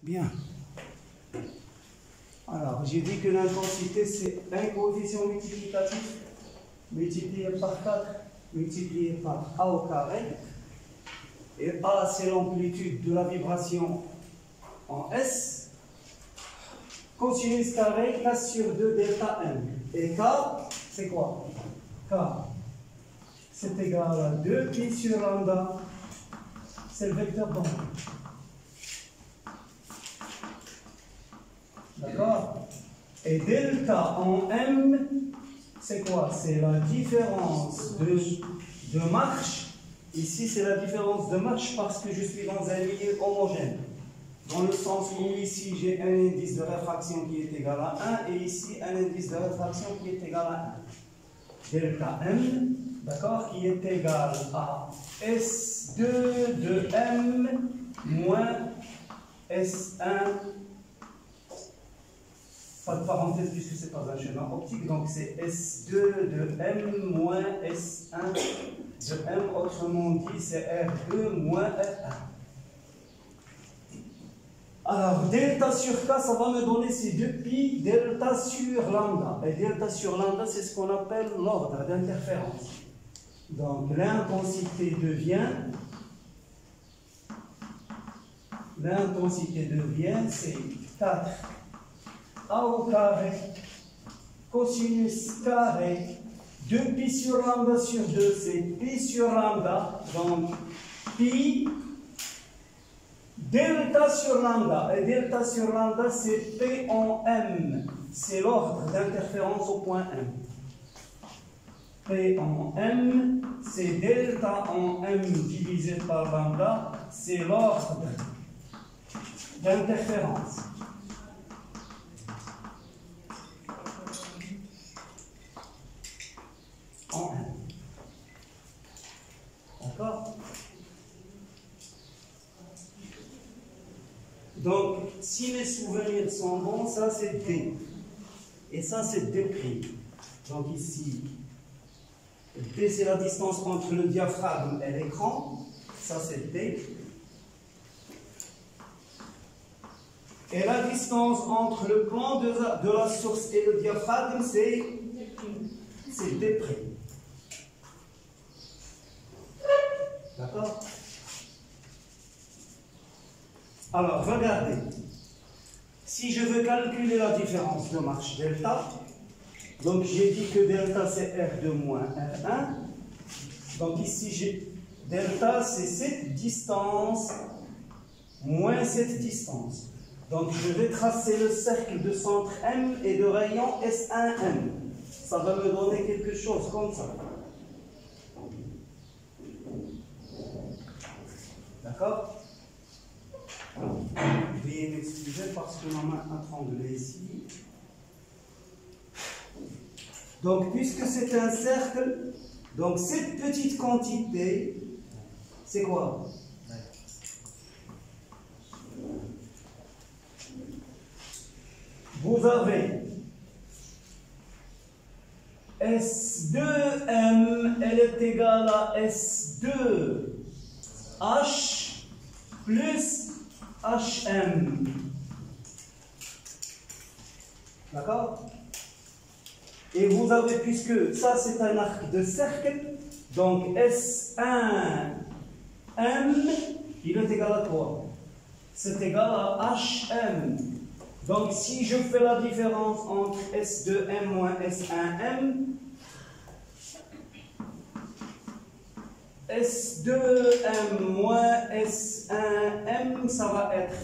Bien. Alors, j'ai dit que l'intensité, c'est un coefficient multiplicatif multiplié par 4, multiplié par A au carré. Et A, c'est l'amplitude de la vibration en S. Cosinus carré, K sur 2 delta M. Et K, c'est quoi? K, c'est égal à 2 pi sur lambda. C'est le vecteur d'onde. D'accord? Et delta en M, c'est quoi? C'est la différence de marche. Ici, c'est la différence de marche parce que je suis dans un milieu homogène. Dans le sens où ici, j'ai un indice de réfraction qui est égal à 1 et ici, un indice de réfraction qui est égal à 1. Delta M, d'accord, qui est égal à S2 de M moins S1. Pas de parenthèse puisque ce n'est pas un schéma optique, donc c'est S2 de M moins S1 de M, autrement dit c'est R2 moins R1. Alors delta sur K, ça va me donner ces 2 pi delta sur lambda. Et delta sur lambda, c'est ce qu'on appelle l'ordre d'interférence. Donc l'intensité devient c'est 4 A au carré cosinus carré 2 pi sur lambda sur 2, c'est pi sur lambda, donc pi delta sur lambda. Et delta sur lambda, c'est P en M. C'est l'ordre d'interférence au point M. P en M, c'est delta en M divisé par lambda. C'est l'ordre d'interférence. En M. D'accord? Donc, si mes souvenirs sont bons, ça c'est D. Et ça c'est D'. Donc ici, D c'est la distance entre le diaphragme et l'écran. Ça c'est D. Et la distance entre le plan de la source et le diaphragme, c'est D'. D'accord? Alors, regardez. Si je veux calculer la différence de marche delta, donc j'ai dit que delta c'est R2 moins R1. Donc ici, delta c'est cette distance moins cette distance. Donc je vais tracer le cercle de centre M et de rayon S1M. Ça va me donner quelque chose comme ça. D'accord? Veuillez m'excuser parce que ma main a tremblé ici. Donc, puisque c'est un cercle, donc cette petite quantité, c'est quoi? Vous avez S2M, elle est égale à S2H plus HM. D'accord? Et vous avez, puisque ça c'est un arc de cercle, donc S1M, il est égal à quoi? C'est égal à HM. Donc si je fais la différence entre S2M moins S1M, S2M moins S1M, ça va être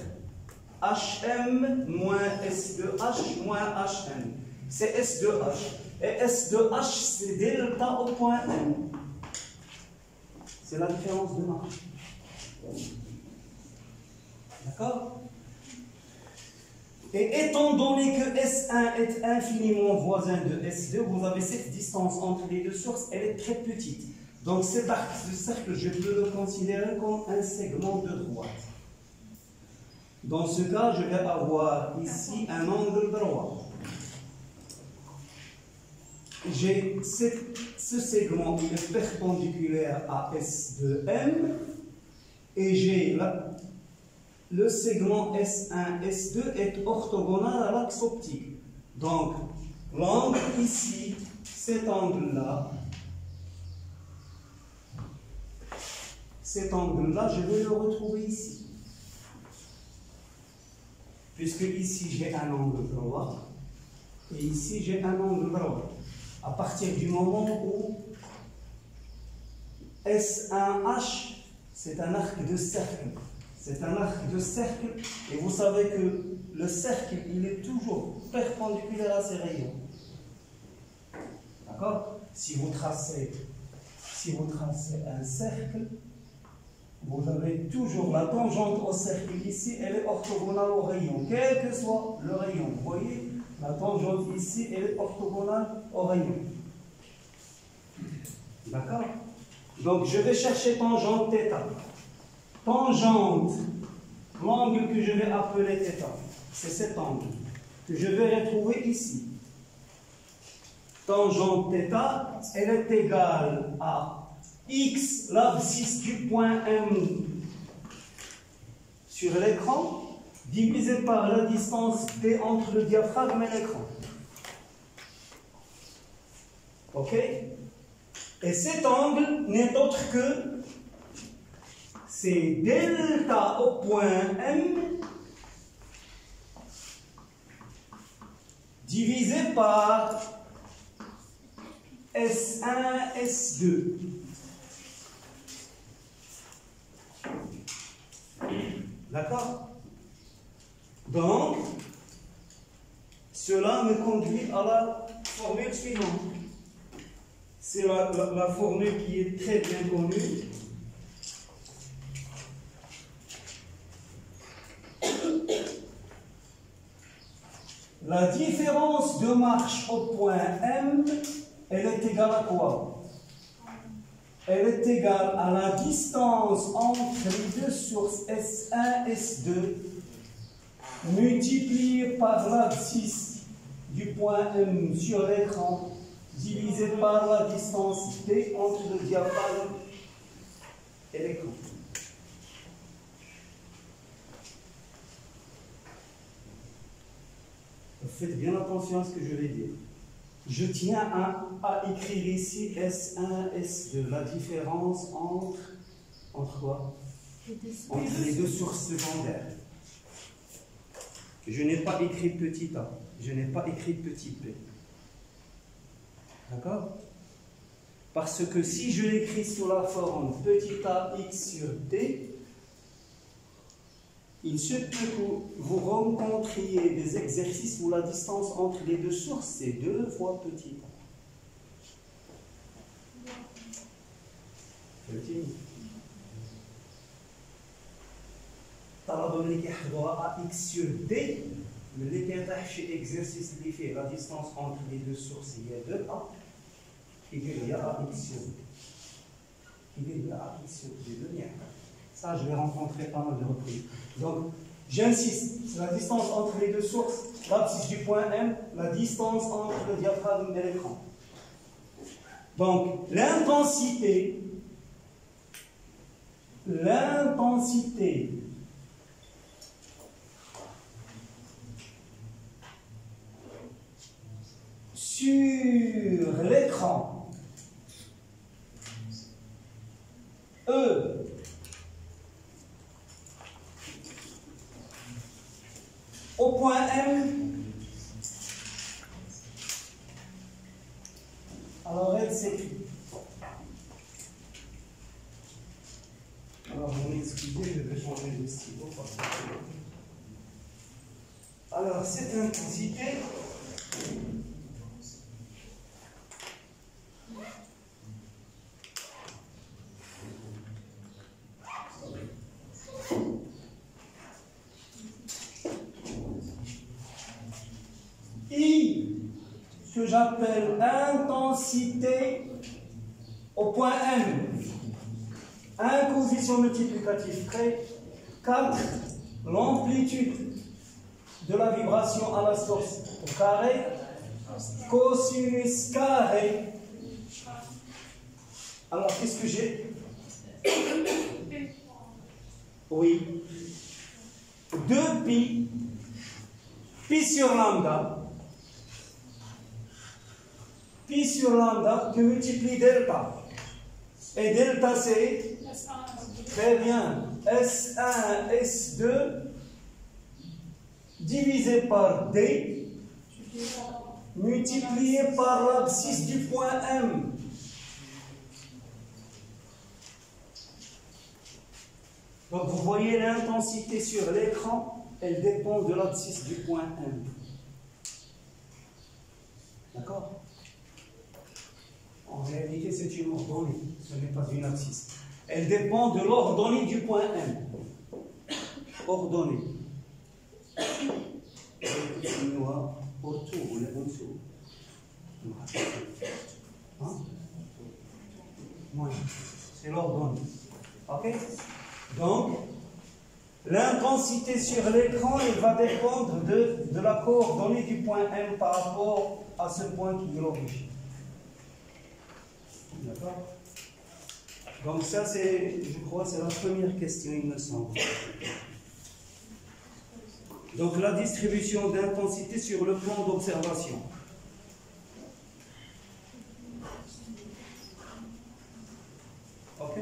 HM moins S2H moins HM. C'est S2H. Et S2H, c'est delta au point M. C'est la différence de marche. D'accord? Et étant donné que S1 est infiniment voisin de S2, vous avez cette distance entre les deux sources, elle est très petite. Donc cet arc de cercle, je peux le considérer comme un segment de droite. Dans ce cas, je vais avoir ici un angle droit. J'ai ce segment qui est perpendiculaire à S2M et j'ai le segment S1, S2 est orthogonal à l'axe optique. Donc, l'angle ici, cet angle-là, je vais le retrouver ici. Puisque ici, j'ai un angle droit, et ici, j'ai un angle droit. À partir du moment où S1H, c'est un arc de cercle. C'est un arc de cercle, et vous savez que le cercle, il est toujours perpendiculaire à ses rayons. D'accord? Si vous tracez un cercle, vous avez toujours la tangente au cercle ici, elle est orthogonale au rayon, quel que soit le rayon. Vous voyez, la tangente ici, elle est orthogonale au rayon. D'accord? Donc, je vais chercher tangente θ. Tangente, l'angle que je vais appeler θ, c'est cet angle que je vais retrouver ici. Tangente θ, elle est égale à x, l'abscisse du point M sur l'écran, divisé par la distance d entre le diaphragme et l'écran. Ok? Et cet angle n'est autre que c'est delta au point M divisé par S1, S2. D'accord? Donc, cela me conduit à la formule suivante. C'est la formule qui est très bien connue. La différence de marche au point M, elle est égale à quoi? Elle est égale à la distance entre les deux sources S1 et S2 multipliée par l'abscisse du point M sur l'écran divisé par la distance D entre le diaphragme et l'écran. Faites bien attention à ce que je vais dire. Je tiens à écrire ici S1, S2, la différence entre quoi? Entre les deux sources secondaires. Je n'ai pas écrit petit a, je n'ai pas écrit petit p. D'accord? Parce que si je l'écris sous la forme petit a x sur d, il se peut que vous rencontriez des exercices où la distance entre les deux sources, c'est 2 fois petit a. Petit. طلبوا منك يحضروا ax sur d, ملي كيطيح شي exercice اللي فيه la distance entre les deux sources هي 2a, كيدير لي ax sur d. كيدير لي ax sur d de merde. Ça, je l'ai rencontré pas mal de reprises. Donc, j'insiste, c'est la distance entre les deux sources, l'abscisse du point M, la distance entre le diaphragme et l'écran. Donc, l'intensité sur l'écran, E, au point M, alors elle s'écrit. Alors vous m'excusez, je vais changer de stylo. Alors cette intensité, I, que j'appelle intensité au point M, un coefficient multiplicatif près, 4, l'amplitude de la vibration à la source au carré, cosinus carré. Alors, qu'est-ce que j'ai? Oui. 2pi, pi sur lambda, que multiplie delta. Et delta, c'est très bien. S1, S2, divisé par D, multiplié par l'abscisse du point M. Donc vous voyez l'intensité sur l'écran, elle dépend de l'abscisse du point M. D'accord? En réalité, c'est une ordonnée, ce n'est pas une abscisse. Elle dépend de l'ordonnée du point M. Ordonnée. C'est l'ordonnée. Ok? Donc, l'intensité sur l'écran, elle va dépendre de la coordonnée du point M par rapport à ce point qui est l'origine. D'accord? Donc ça, c'est, je crois, c'est la première question, il me semble. Donc la distribution d'intensité sur le plan d'observation. Ok?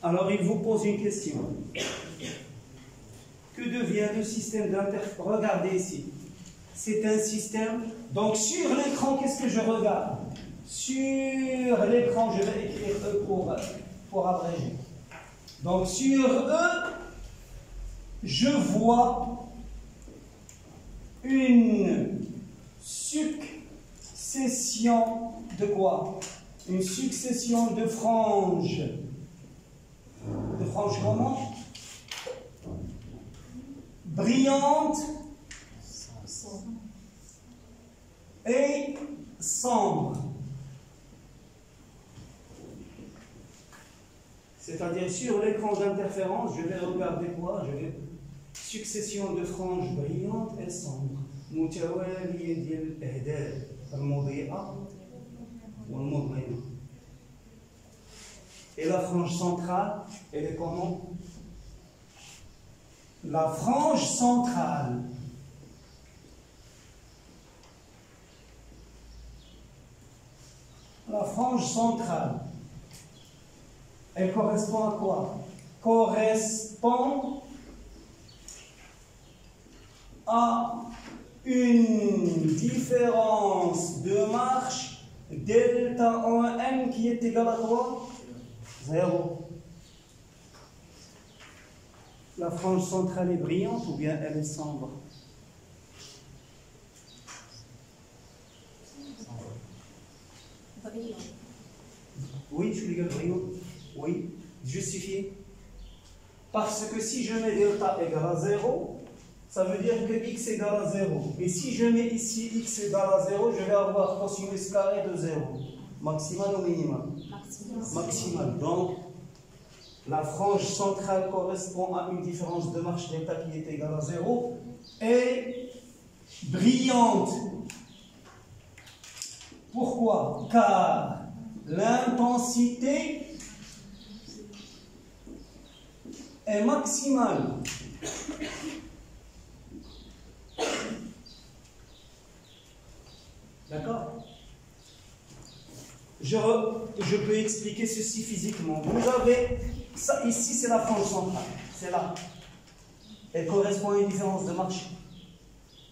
Alors, il vous pose une question. Que devient le système d'interférence? Regardez ici. C'est un système. Donc, sur l'écran, qu'est-ce que je regarde? Sur l'écran, je vais écrire E pour abréger. Donc, sur E, je vois une succession de quoi? Une succession de franges. De franges comment? Brillantes et sombres. C'est-à-dire sur l'écran d'interférence, je vais regarder quoi? Je vais succession de franges brillantes et sombres. متوالية ديال الأهداف المضيئة والمظلمة. Et la frange centrale, elle est comment? La frange centrale. La frange centrale. Elle correspond à quoi? Correspond à une différence de marche delta en M qui est égale à quoi? 0. La frange centrale est brillante ou bien elle est sombre? Brillant. Oui, je suis brillant. Oui, justifié. Parce que si je mets delta égale à 0, ça veut dire que x égale à 0. Et si je mets ici x égale à 0, je vais avoir cosinus carré de 0. Maximal ou minimal? Maximal. Donc, la frange centrale correspond à une différence de marche delta qui est égale à 0 et brillante. Pourquoi? Car l'intensité est maximale. D'accord? Je peux expliquer ceci physiquement. Vous avez, ça ici c'est la frange centrale, c'est là. Elle correspond à une différence de marche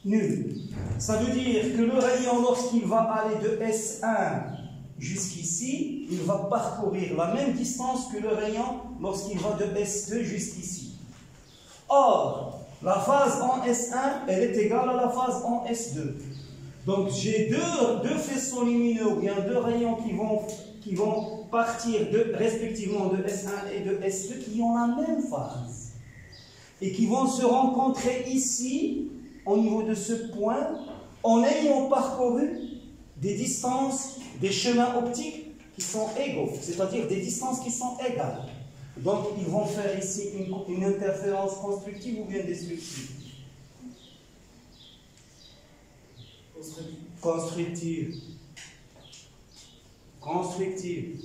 nulle. Ça veut dire que le rayon, lorsqu'il va aller de S1 jusqu'ici, il va parcourir la même distance que le rayon lorsqu'il va de S2 jusqu'ici. Or, la phase en S1, elle est égale à la phase en S2. Donc j'ai deux faisceaux lumineux, ou bien deux rayons qui vont partir respectivement de S1 et de S2 qui ont la même phase. Et qui vont se rencontrer ici, au niveau de ce point, en ayant parcouru des distances, des chemins optiques qui sont égaux, c'est-à-dire des distances qui sont égales. Donc, ils vont faire ici une interférence constructive ou bien destructive? Constructive. Constructive.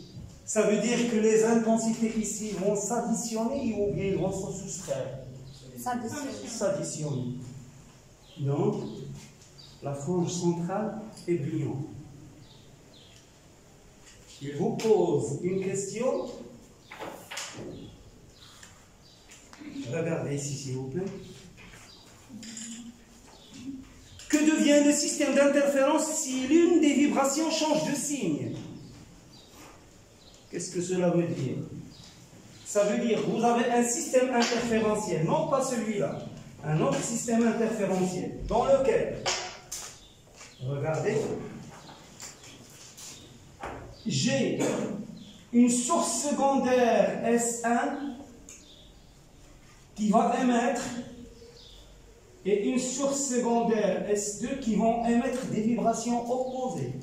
Ça veut dire que les intensités ici vont s'additionner ou bien ils vont se soustraire? S'additionner. Donc, la frange centrale est brillante. Il vous pose une question. Regardez ici, s'il vous plaît. Que devient le système d'interférence si l'une des vibrations change de signe? Qu'est-ce que cela veut dire? Ça veut dire que vous avez un système interférentiel, non pas celui-là, un autre système interférentiel, dans lequel, regardez, j'ai une source secondaire S1 qui va émettre et une source secondaire S2 qui vont émettre des vibrations opposées.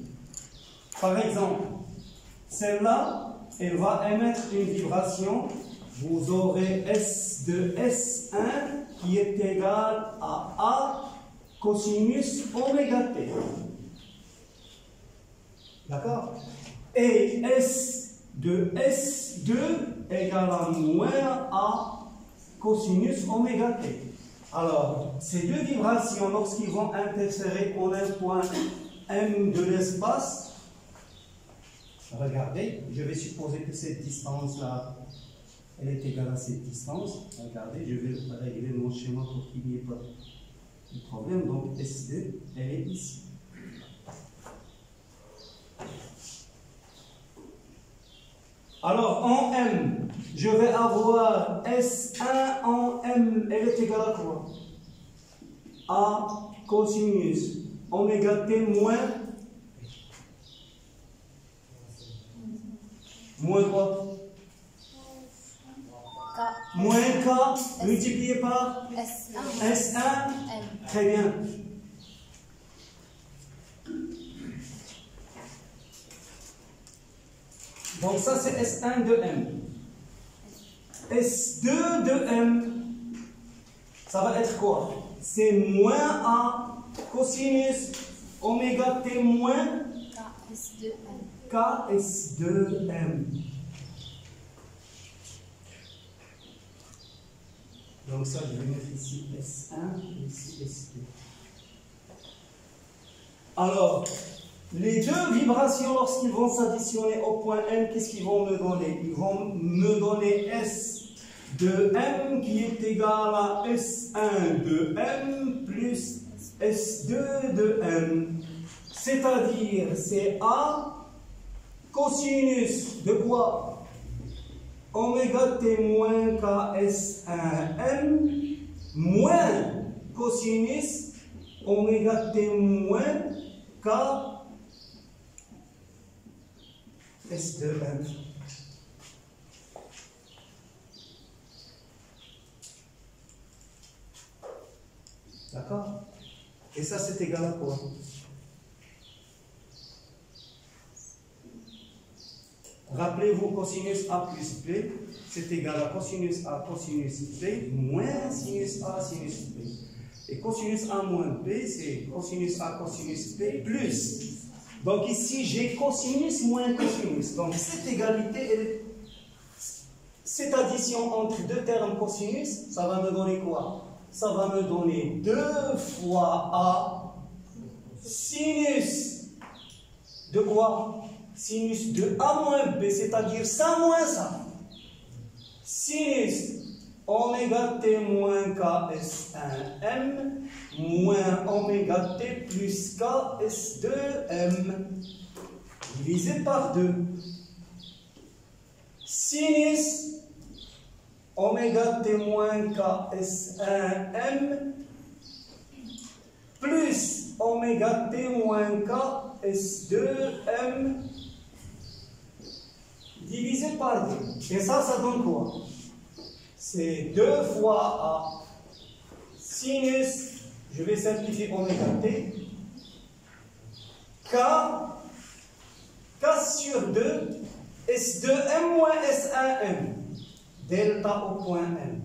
Par exemple, celle-là, elle va émettre une vibration. Vous aurez S de S1 qui est égal à A cosinus oméga T. D'accord? Et S de S2 égale à moins A cosinus oméga T. Alors, ces deux vibrations, lorsqu'ils vont interférer en un point M de l'espace, regardez, je vais supposer que cette distance-là, elle est égale à cette distance. Regardez, je vais régler mon schéma pour qu'il n'y ait pas de problème. Donc, S2, elle est ici. Alors, en M, je vais avoir S1 en M, elle est égale à quoi? A cosinus oméga T moins quoi? Moins K multiplié par S1. Très bien. Donc ça c'est S1 de M. S2 de M, ça va être quoi? C'est moins A cosinus oméga T moins KS2M. Donc ça, je vais mettre ici S1 et ici S2. Alors, les deux vibrations, lorsqu'ils vont s'additionner au point M, qu'est-ce qu'ils vont me donner? Ils vont me donner S de M qui est égal à S1 de M plus S2 de M. C'est-à-dire, c'est A cosinus de quoi? Oméga T moins KS1M moins cosinus oméga T moins KS2M. D'accord? Et ça, c'est égal à quoi? Rappelez-vous, cosinus A plus B, c'est égal à cosinus A cosinus B moins sinus A sinus B. Et cosinus A moins B, c'est cosinus A cosinus B plus. Donc ici, j'ai cosinus moins cosinus. Donc cette égalité, cette addition entre deux termes cosinus, ça va me donner quoi? Ça va me donner 2 fois A sinus de quoi? Sinus de A moins B, c'est-à-dire ça moins ça. Sinus oméga T moins KS1M moins oméga T plus KS2M divisé par 2. Sinus oméga T moins KS1M plus oméga T moins KS2M divisé par 2. Et ça donne quoi? C'est 2 fois A sinus, je vais simplifier oméga T, K sur 2, S2M moins S1M, delta au point M.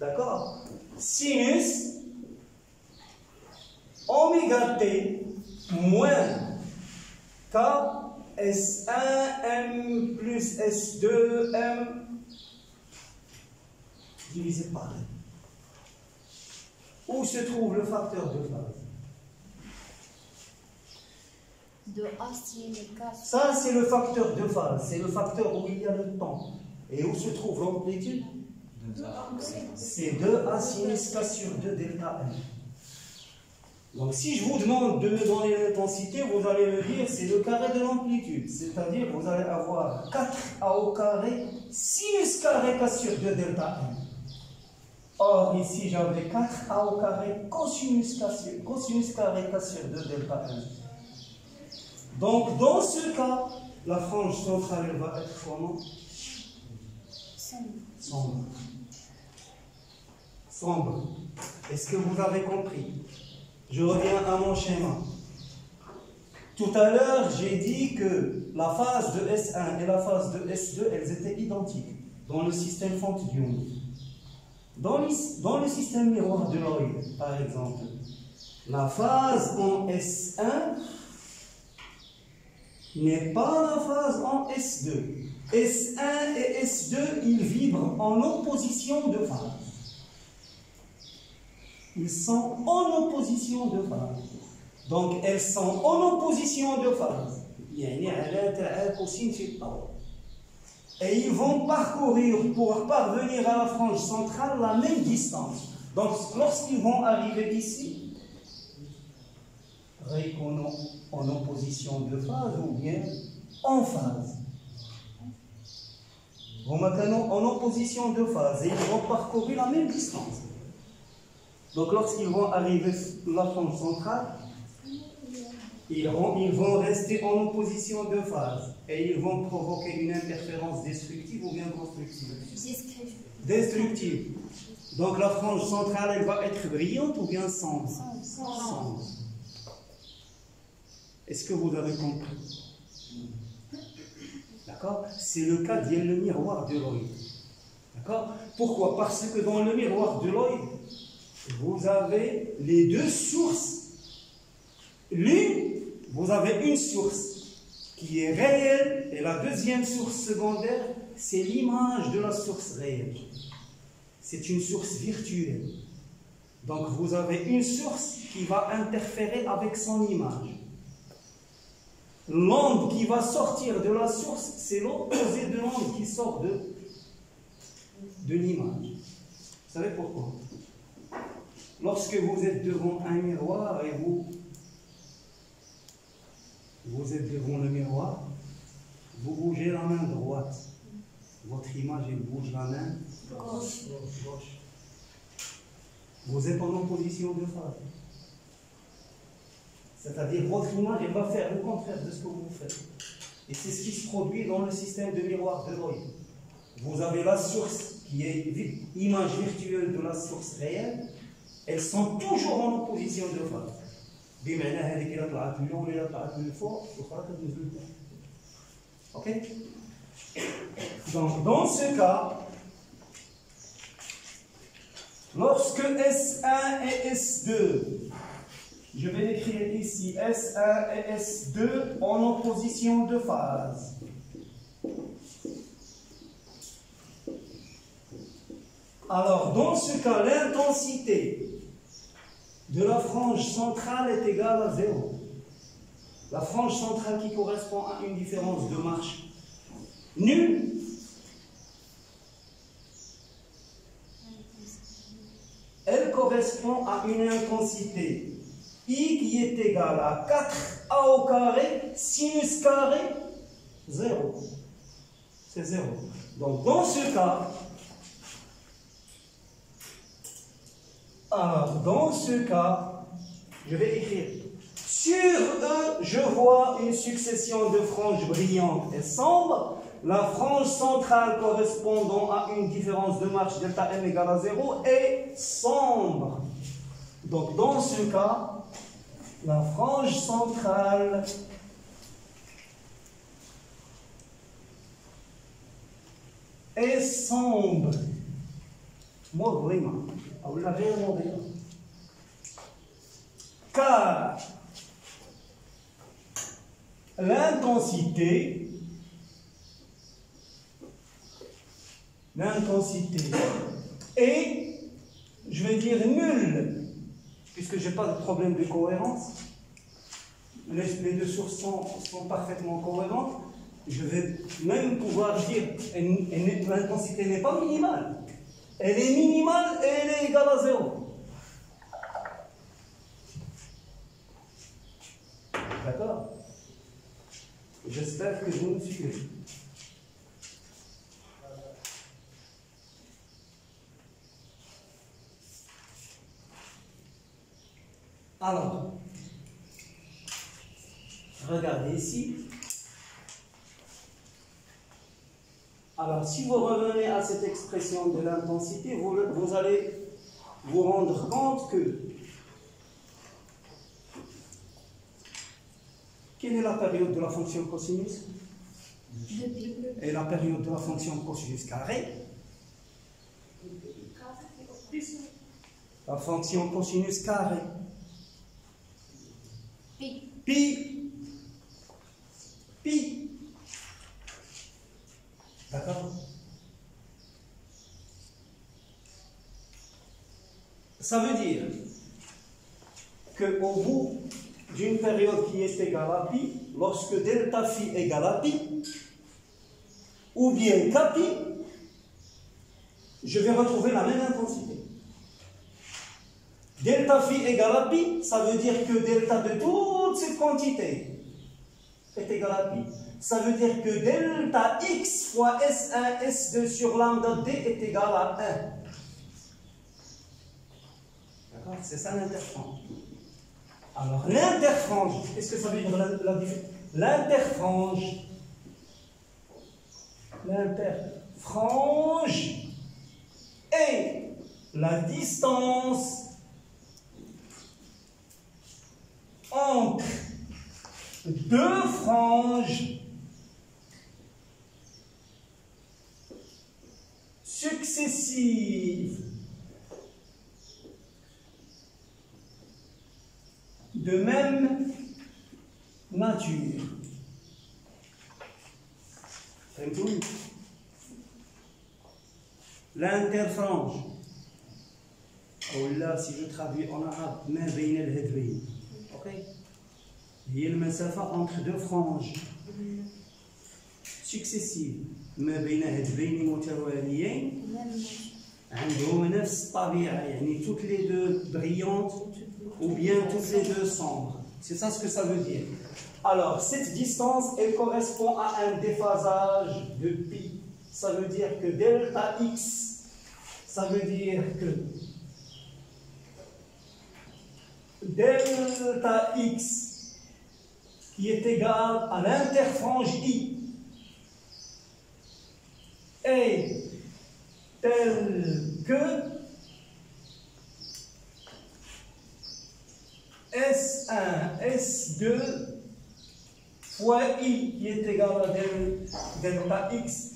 D'accord? Sinus oméga t moins K S1M plus S2M divisé par M. Où se trouve le facteur de phase? De A si le cas. Ça, c'est le facteur de phase. C'est le facteur où il y a le temps. Et où se trouve l'amplitude? C'est 2A sinus K sur 2 delta M. Donc, si je vous demande de me donner l'intensité, vous allez me dire c'est le carré de l'amplitude. C'est-à-dire vous allez avoir 4A au carré sinus carré K sur 2 delta M. Or, ici, j'avais 4A au carré cosinus carré K sur 2 delta M. Donc, dans ce cas, la frange centrale elle va être comment? Sombre. Sombre. Est-ce que vous avez compris? Je reviens à mon schéma. Tout à l'heure, j'ai dit que la phase de S1 et la phase de S2, elles étaient identiques dans le système Font-Young. Dans le système miroir de Lloyd, par exemple, la phase en S1 n'est pas la phase en S2. S1 et S2, ils vibrent en opposition de phase. Ils sont en opposition de phase. Donc, elles sont en opposition de phase. Et ils vont parcourir, pour parvenir à la frange centrale, la même distance. Donc, lorsqu'ils vont arriver ici, en opposition de phase ou bien en phase. En opposition de phase, et ils vont parcourir la même distance. Donc, lorsqu'ils vont arriver à la frange centrale, ils vont rester en opposition de phase et ils vont provoquer une interférence destructive ou bien constructive? Destructive. Donc, la frange centrale, elle va être brillante ou bien sombre? Sombre. Est-ce que vous avez compris? D'accord? C'est le cas du miroir de Lloyd. D'accord? Pourquoi? Parce que dans le miroir de Lloyd, vous avez les deux sources. L'une, vous avez une source qui est réelle et la deuxième source secondaire, c'est l'image de la source réelle. C'est une source virtuelle. Donc vous avez une source qui va interférer avec son image. L'onde qui va sortir de la source, c'est l'opposé de l'onde qui sort de l'image. Vous savez pourquoi? Lorsque vous êtes devant un miroir et vous êtes devant le miroir, vous bougez la main droite. Votre image, elle bouge la main gauche. Vous êtes en opposition de phase. C'est-à-dire, votre image, elle va faire le contraire de ce que vous faites. Et c'est ce qui se produit dans le système de miroir de Lloyd. Vous avez la source qui est l'image virtuelle de la source réelle. Elles sont toujours en opposition de phase. Ok? Donc, dans ce cas, lorsque S1 et S2, je vais écrire ici S1 et S2 en opposition de phase. Alors, dans ce cas, l'intensité de la frange centrale est égale à 0. La frange centrale qui correspond à une différence de marche nulle. Elle correspond à une intensité I qui est égale à 4A au carré sinus carré 0. C'est 0. Donc dans ce cas, je vais écrire sur E, je vois une succession de franges brillantes et sombres. La frange centrale correspondant à une différence de marche delta M égale à 0 est sombre. Donc dans ce cas, la frange centrale est sombre. Moi, vraiment, vous l'avez demandé. Car l'intensité est, je vais dire, nulle, puisque je n'ai pas de problème de cohérence. Les deux sources sont parfaitement cohérentes. Je vais même pouvoir dire que l'intensité n'est pas minimale. Elle est minimale et elle est égale à 0. D'accord? J'espère que vous me suivez. Alors, regardez ici. Alors, si vous revenez à cette expression de l'intensité, vous allez vous rendre compte que quelle est la période de la fonction cosinus? Et la période de la fonction cosinus carré? La fonction cosinus carré. Pi. D'accord? Ça veut dire qu'au bout d'une période qui est égale à pi, lorsque delta phi égale à pi, ou bien k pi, je vais retrouver la même intensité. Delta phi égale à pi, ça veut dire que delta de toute cette quantité est égal à pi. Ça veut dire que delta x fois S1, S2 sur lambda d est égal à 1. D'accord? C'est ça l'interfrange. Alors, l'interfrange, qu'est-ce que ça veut dire la différence? L'interfrange est la distance entre deux franges successives de même nature. L'interfrange, ou là si je traduis en arabe, ma bayna al-hadwayn. Ok? هي المسافة entre deux franges successives ما بين هدفين متواليين عندهم نفس الطبيعة يعني toutes les deux brillantes ou bien toutes les deux sombres. C'est ça ce que ça veut dire. Alors cette distance elle correspond à un déphasage de pi. Ça veut dire que delta x, ça veut dire que delta x qui est égal à l'interfrange I est tel que S1, S2 fois I qui est égal à delta X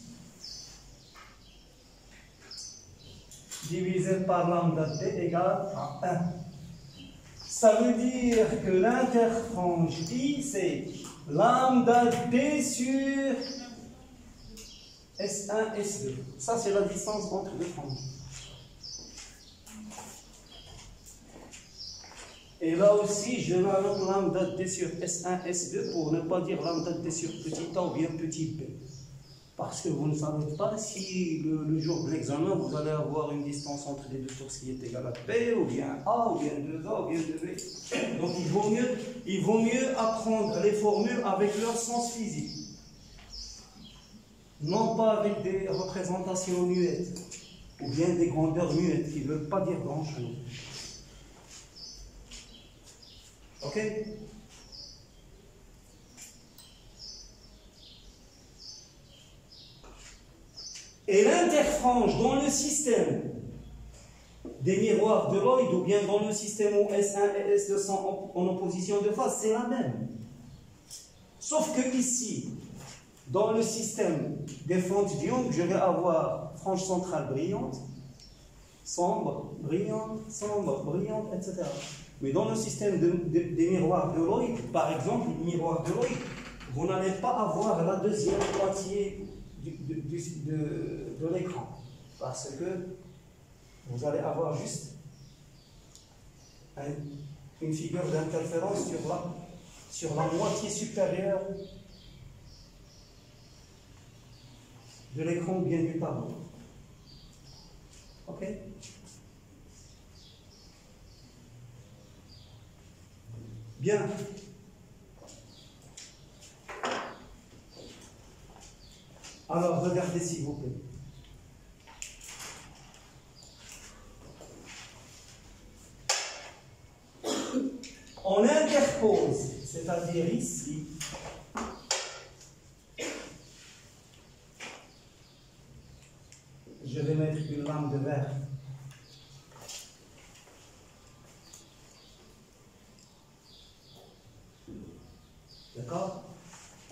divisé par lambda T égale à 1. Ça veut dire que l'interfrange I, c'est lambda D sur S1, S2. Ça, c'est la distance entre deux franges. Et là aussi, je rajoute lambda D sur S1, S2 pour ne pas dire lambda D sur petit a ou bien petit b. Parce que vous ne savez pas si le jour de l'examen, vous allez avoir une distance entre les deux sources qui est égale à B, ou bien A, ou bien 2A, ou bien 2B. Donc il vaut mieux apprendre les formules avec leur sens physique. Non pas avec des représentations muettes, ou bien des grandeurs muettes qui ne veulent pas dire grand-chose. Ok? Et l'interfrange dans le système des miroirs de Lloyd ou bien dans le système où S1 et S2 sont en opposition de phase, c'est la même. Sauf que ici, Dans le système des fentes d'Young, je vais avoir frange centrale brillante, sombre, brillante, etc. Mais dans le système des miroirs de Lloyd, par exemple, le miroir de Lloyd, vous n'allez pas avoir la deuxième moitié de l'écran. Parce que vous allez avoir juste une figure d'interférence sur la moitié supérieure de l'écran ou bien du tableau. Ok? Bien. Alors, regardez s'il vous plaît. On interpose, c'est-à-dire ici, je vais mettre une lame de verre. D'accord?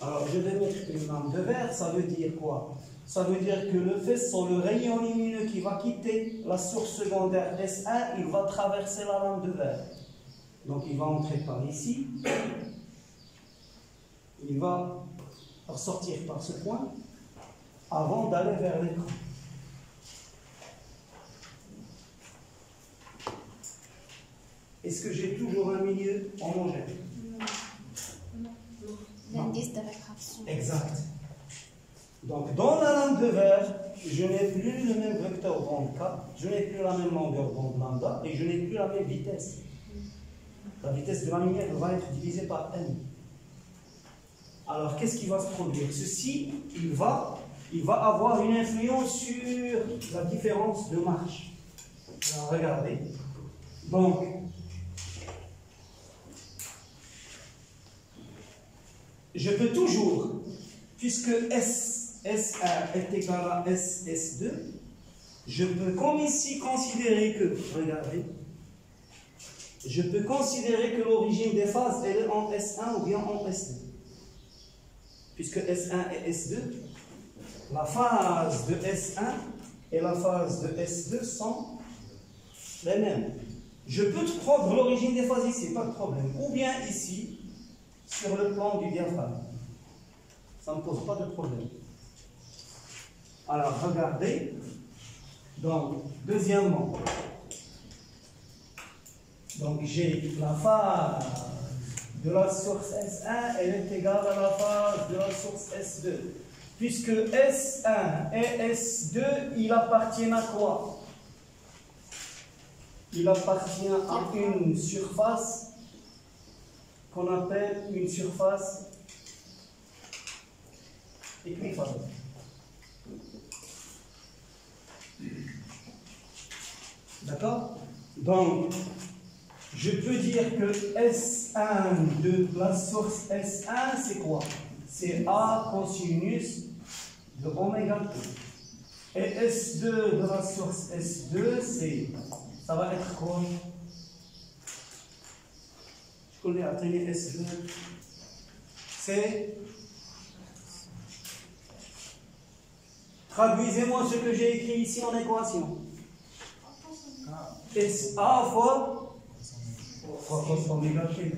Alors, je vais mettre une lame de verre, ça veut dire quoi? Ça veut dire que le faisceau, le rayon lumineux qui va quitter la source secondaire S1, il va traverser la lame de verre. Donc, il va entrer par ici. Il va ressortir par ce point avant d'aller vers l'écran. Est-ce que j'ai toujours un milieu homogène? L'indice de réfraction. Exact. Donc, dans la lame de verre, je n'ai plus le même vecteur bande K, je n'ai plus la même longueur bande lambda et je n'ai plus la même vitesse. La vitesse de la lumière va être divisée par n. Alors, qu'est-ce qui va se produire? Ceci, il va avoir une influence sur la différence de marche. Alors, regardez. Donc, je peux toujours, puisque S1 est égal à S2, je peux comme ici considérer que, regardez, je peux considérer que l'origine des phases elle est en S1 ou bien en S2. Puisque S1 et S2, la phase de S1 et la phase de S2 sont les mêmes. Je peux prendre l'origine des phases ici, pas de problème. Ou bien ici, sur le plan du diaphragme. Ça ne pose pas de problème. Alors, regardez. Donc, deuxièmement, donc j'ai la phase de la source S1, elle est égale à la phase de la source S2. Puisque S1 et S2, ils appartiennent à quoi? Il appartient à une surface qu'on appelle une surface équiphase. D'accord? Donc, je peux dire que S1 de la source S1, c'est quoi? C'est A cosinus de oméga t. Et S2 de la source S2, ça va être quoi? Je connais atteindre S2. C'est. Traduisez-moi ce que j'ai écrit ici en équation. SA fois cos oméga t.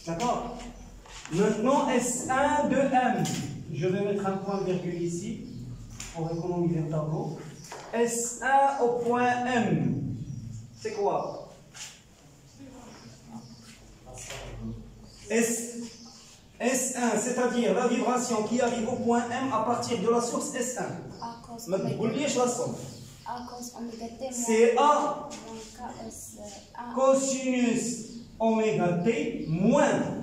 D'accord? Maintenant, S1 de M. Je vais mettre un point virgule ici pour économiser le tableau. S1 au point M. C'est quoi? S1, c'est-à-dire la vibration qui arrive au point M à partir de la source S1. C'est A cosinus oméga t moins.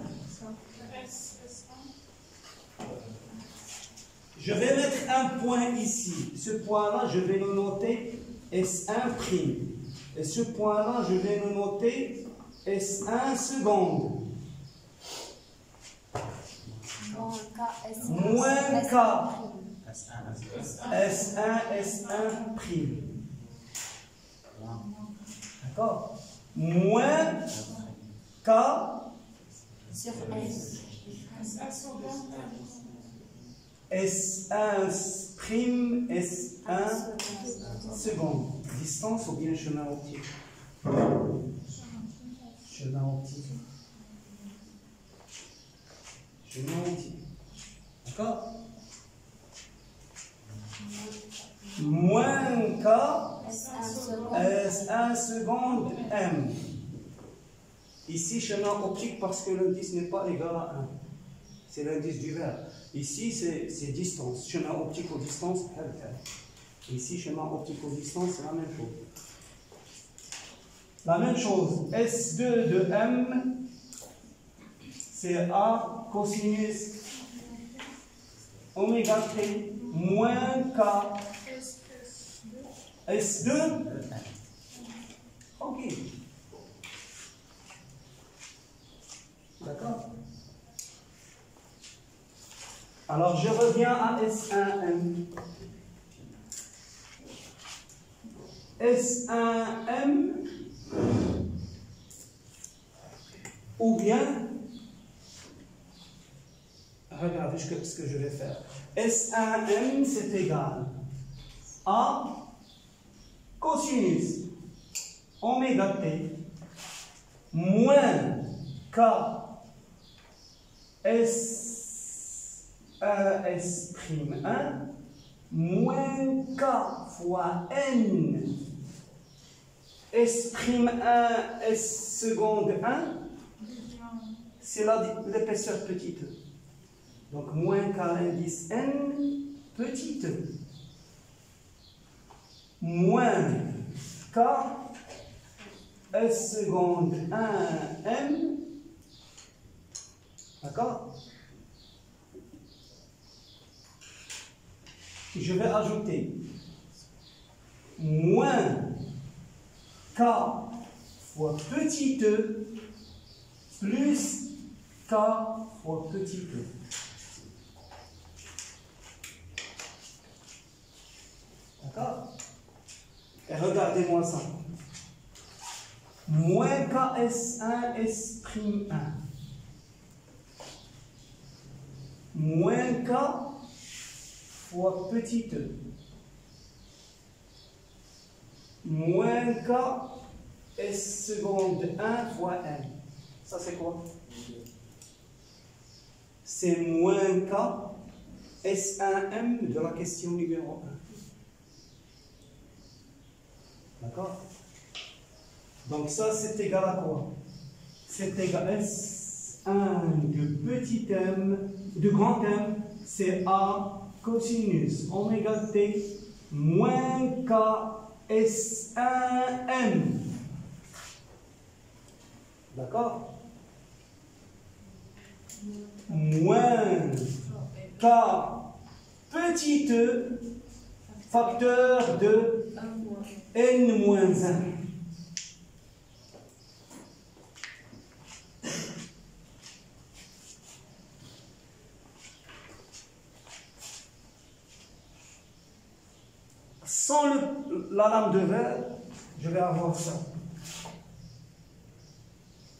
Je vais mettre un point ici. Ce point-là, je vais le noter S1'. Et ce point-là, je vais le noter S1 seconde. Moins K. S1, S1'. D'accord? moins K sur S. S1 prime S1 seconde. Distance ou bien chemin optique? Chemin optique. Chemin optique. D'accord? Moins K S1 seconde M. Ici, chemin optique parce que l'indice n'est pas égal à 1. C'est l'indice du verbe. Ici, c'est distance. Chemin optique aux distances, ici, chemin optique aux distances, c'est la même chose. La même chose, S2 de M, c'est A cosinus oméga T moins K S2. Ok. D'accord? Alors, je reviens à S1M. S1M ou bien, regardez ce que je vais faire. S1M, c'est égal à cosinus oméga T moins K S1 moins K fois N S'1 S seconde 1, c'est l'épaisseur petite. Donc moins K l'indice N petite moins K S seconde 1 M. D'accord? Je vais ajouter moins K fois petit e plus K fois petit e. D'accord? Et regardez-moi ça. Moins KS1 S'1 moins K fois petit e moins K S seconde 1 fois N. Ça c'est quoi? C'est moins K S1M de la question numéro 1. D'accord? Donc ça c'est égal à quoi? C'est égal à S1 de petit m, de grand M, c'est A cosinus oméga T moins K S1M. D'accord? Moins K petit e facteur de N moins 1. Sans la lame de verre, je vais avoir ça.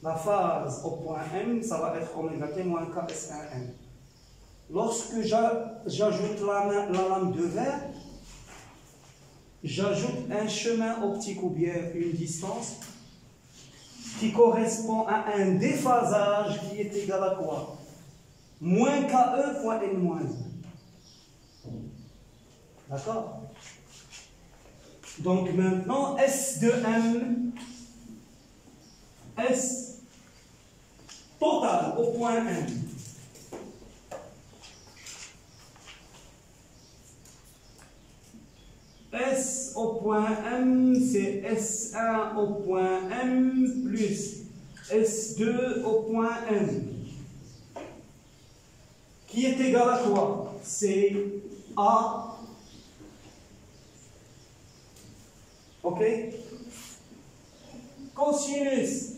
La phase au point M, ça va être oméga T moins K S1M. Lorsque j'ajoute la lame de verre, j'ajoute un chemin optique ou bien une distance qui correspond à un déphasage qui est égal à quoi? Moins KE fois N moins 1. D'accord? Donc maintenant, S de M, S total au point M. S au point M, c'est S1 au point M plus S2 au point M. Qui est égal à quoi? C'est A. Ok? Cosinus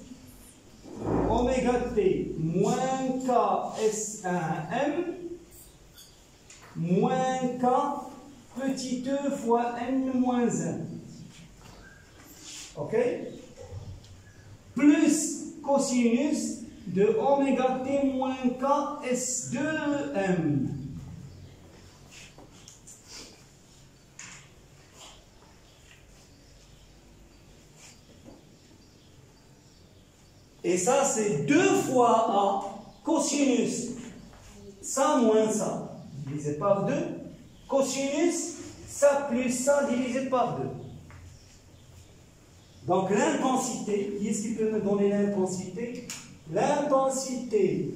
oméga T moins K S1M moins K petit e fois N moins 1. Ok? plus cosinus de oméga t moins k S2m. Et ça, c'est 2 fois A cosinus ça moins ça divisé par 2, cosinus ça plus ça divisé par 2. Donc l'intensité, qui est-ce qui peut me donner l'intensité? L'intensité,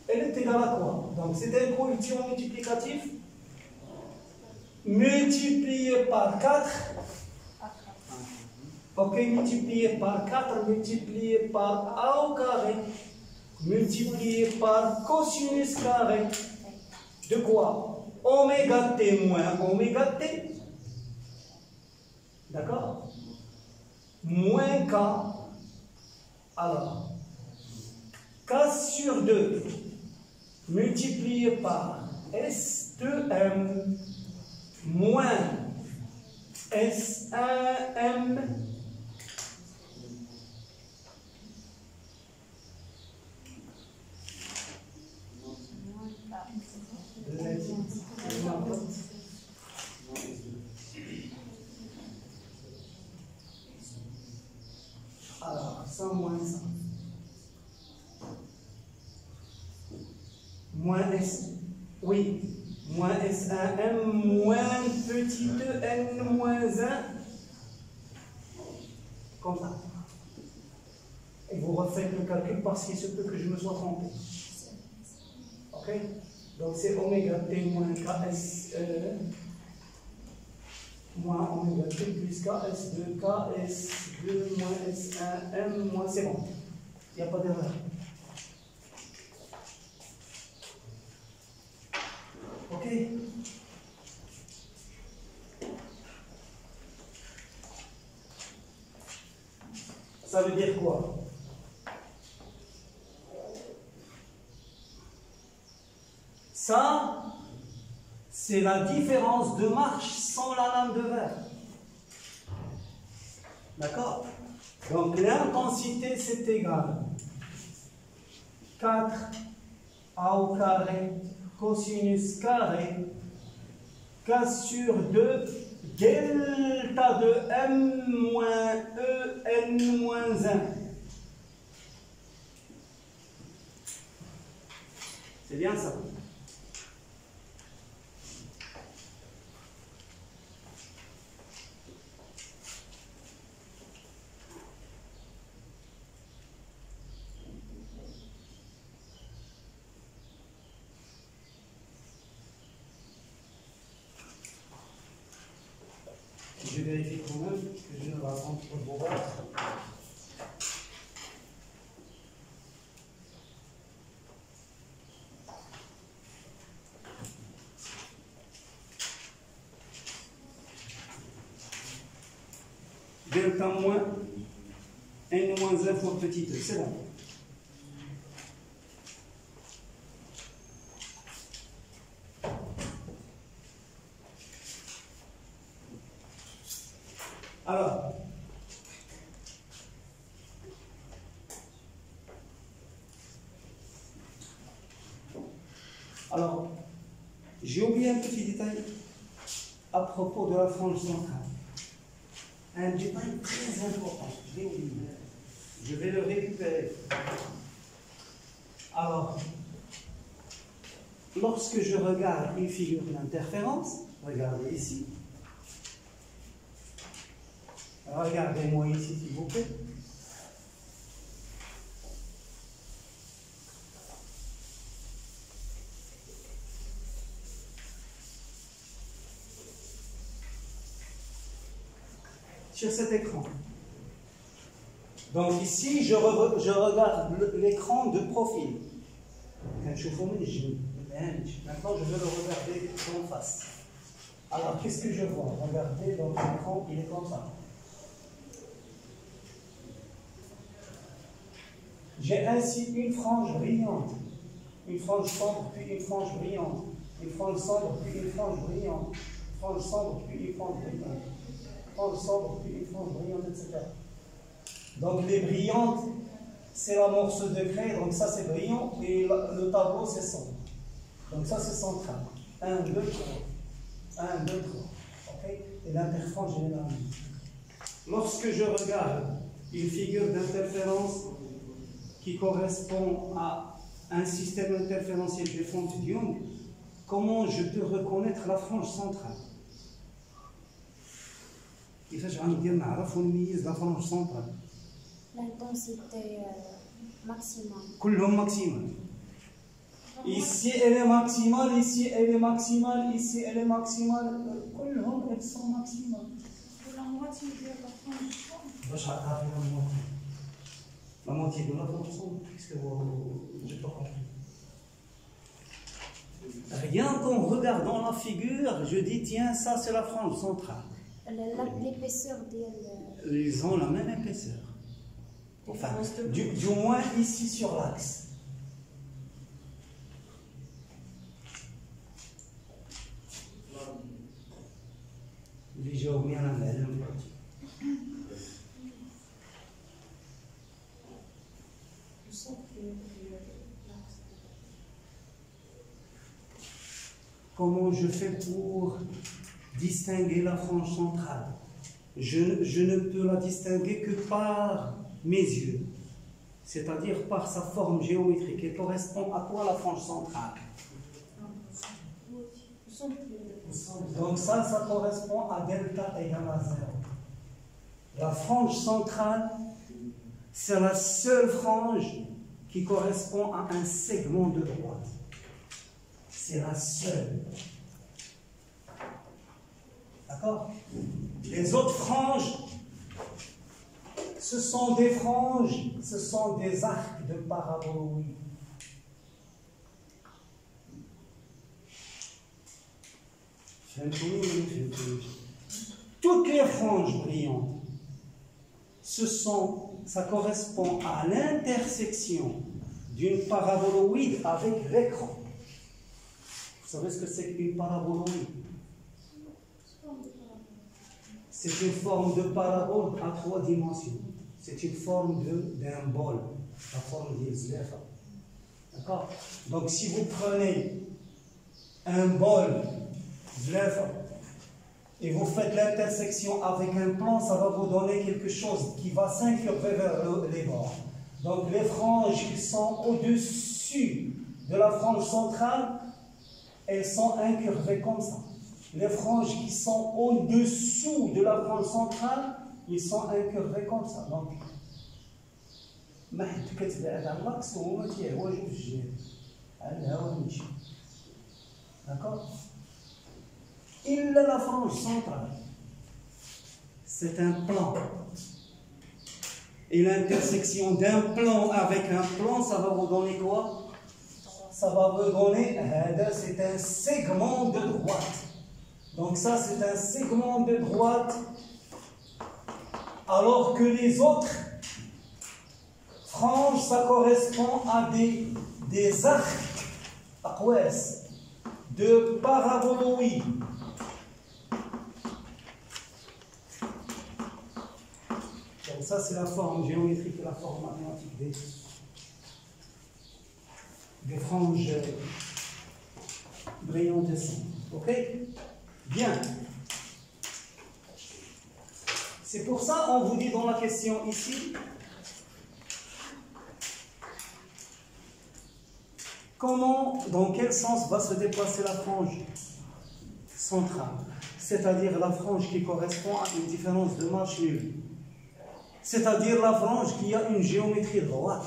elle est égale à quoi? Donc c'est un coefficient multiplicatif multiplié par 4. Ok, multiplié par 4, multiplié par A au carré, multiplié par cosinus carré de quoi? Oméga t moins oméga t. D'accord? Moins k. Alors, k sur 2 multiplié par S2m moins S1m alors, ça moins ça. Moins S, oui, moins S1M, moins petit 2N, moins 1, comme ça. Et vous refaites le calcul parce qu'il se peut que je me sois trompé. Ok? Donc c'est oméga t moins ks moins oméga t plus ks2 ks2 moins s1m moins, c'est bon. Il n'y a pas d'erreur. Ok? Ça veut dire quoi? Ça, c'est la différence de marche sans la lame de verre. D'accord? Donc l'intensité, c'est égal 4 A au carré cosinus carré k sur 2 delta de m moins e n moins 1. C'est bien ça? Je vérifie quand même que je ne raconte pas de bourrage. Delta moins n moins 1 fois petit e, c'est bon. Alors, j'ai oublié un petit détail à propos de la frange centrale. Un détail très important, je l'ai oublié. Je vais le récupérer. Alors, lorsque je regarde une figure d'interférence, regardez ici. Regardez-moi ici, s'il vous plaît. Sur cet écran. Donc ici, je regarde l'écran de profil. Maintenant, je veux le regarder en face. Alors, qu'est-ce que je vois? Regardez, dans l'écran, il est comme ça. J'ai ainsi une frange brillante, une frange sombre, puis une frange brillante, une frange sombre, puis une frange brillante, une frange sombre, puis une frange brillante, une frange sombre, puis une frange brillante, etc. Donc les brillantes, c'est la morceau de craie, donc ça c'est brillant, et le tableau c'est sombre. Donc ça c'est central. 1, 2, 3. 1, 2, 3. Okay? Et l'interférence générale. Lorsque je regarde une figure d'interférence qui correspond à un système interférentiel de Fontes-Young, comment je peux reconnaître la frange centrale? كيفاش غندير نعرف ونميز لا فرانج سونترال؟ L'intensité maximale. كلهم ماكسيمال. Ici elle est maximale, ici elle est maximale, ici elle est maximale. كلهم elles sont maximales. La moitié de la frange. باش عرفنا la moitié de la frange centrale. Qu'est-ce que j'ai pas compris? Rien qu'en regardant la figure, je dis tiens ça c'est la frange centrale. L'épaisseur des... Ils ont la même épaisseur. Enfin, du moins ici sur l'axe. Comment je fais pour distinguer la frange centrale? Je ne peux la distinguer que par mes yeux, c'est-à-dire par sa forme géométrique. Elle correspond à quoi la frange centrale? Donc ça correspond à delta égale à 0. La frange centrale, c'est la seule frange qui correspond à un segment de droite. C'est la seule. D'accord? Les autres franges, ce sont des franges, ce sont des arcs de paraboloïdes. Toutes les franges brillantes, ça correspond à l'intersection d'une paraboloïde avec l'écran. Vous savez ce que c'est qu'une paraboloïde? C'est une forme de parabole à 3 dimensions. C'est une forme d'un bol, la forme des zlefa. D'accord? Donc si vous prenez un bol zlefa et vous faites l'intersection avec un plan, ça va vous donner quelque chose qui va s'incurver vers les bords. Donc les franges qui sont au-dessus de la frange centrale, elles sont incurvées comme ça. Les franges qui sont au-dessous de la frange centrale, ils sont incurvés comme ça. Donc, d'accord? Il a la frange centrale. C'est un plan. Et l'intersection d'un plan avec un plan, ça va vous donner quoi? Ça va vous donner, c'est un segment de droite. Donc ça, c'est un segment de droite, alors que les autres franges, ça correspond à des arcs de paraboloïdes. Donc ça, c'est la forme géométrique et la forme mathématique des franges brillantes et sombres. Ok? Bien. C'est pour ça on vous dit dans la question ici, comment, dans quel sens va se déplacer la frange centrale, c'est-à-dire la frange qui correspond à une différence de marche nulle, c'est-à-dire la frange qui a une géométrie droite.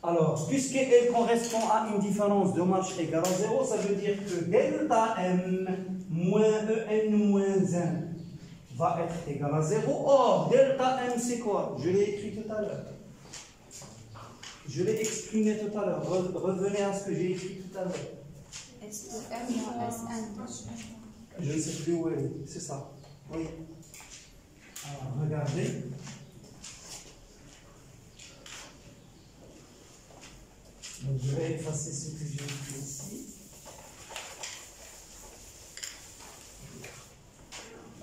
Alors, puisqu'elle correspond à une différence de marche égale à 0, ça veut dire que delta m moins en moins 1 va être égal à 0. Or, delta m c'est quoi? Je l'ai écrit tout à l'heure. Je l'ai exprimé tout à l'heure. Revenez à ce que j'ai écrit tout à l'heure. S2m moins S1. Je ne sais plus où elle est. C'est ça. Oui. Alors, regardez. Donc, je vais effacer ce que j'ai écrit ici.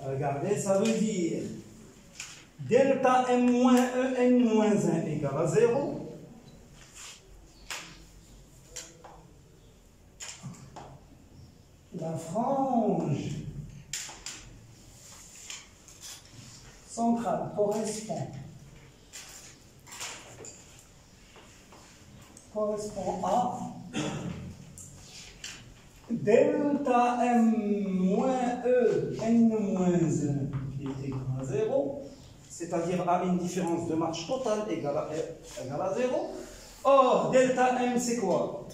Regardez, ça veut dire delta m moins e n moins 1 égale à 0. La frange centrale correspond à delta m moins e n moins 1 qui est égal à 0, c'est-à-dire à une différence de marche totale égale à 0. Or, delta m c'est quoi?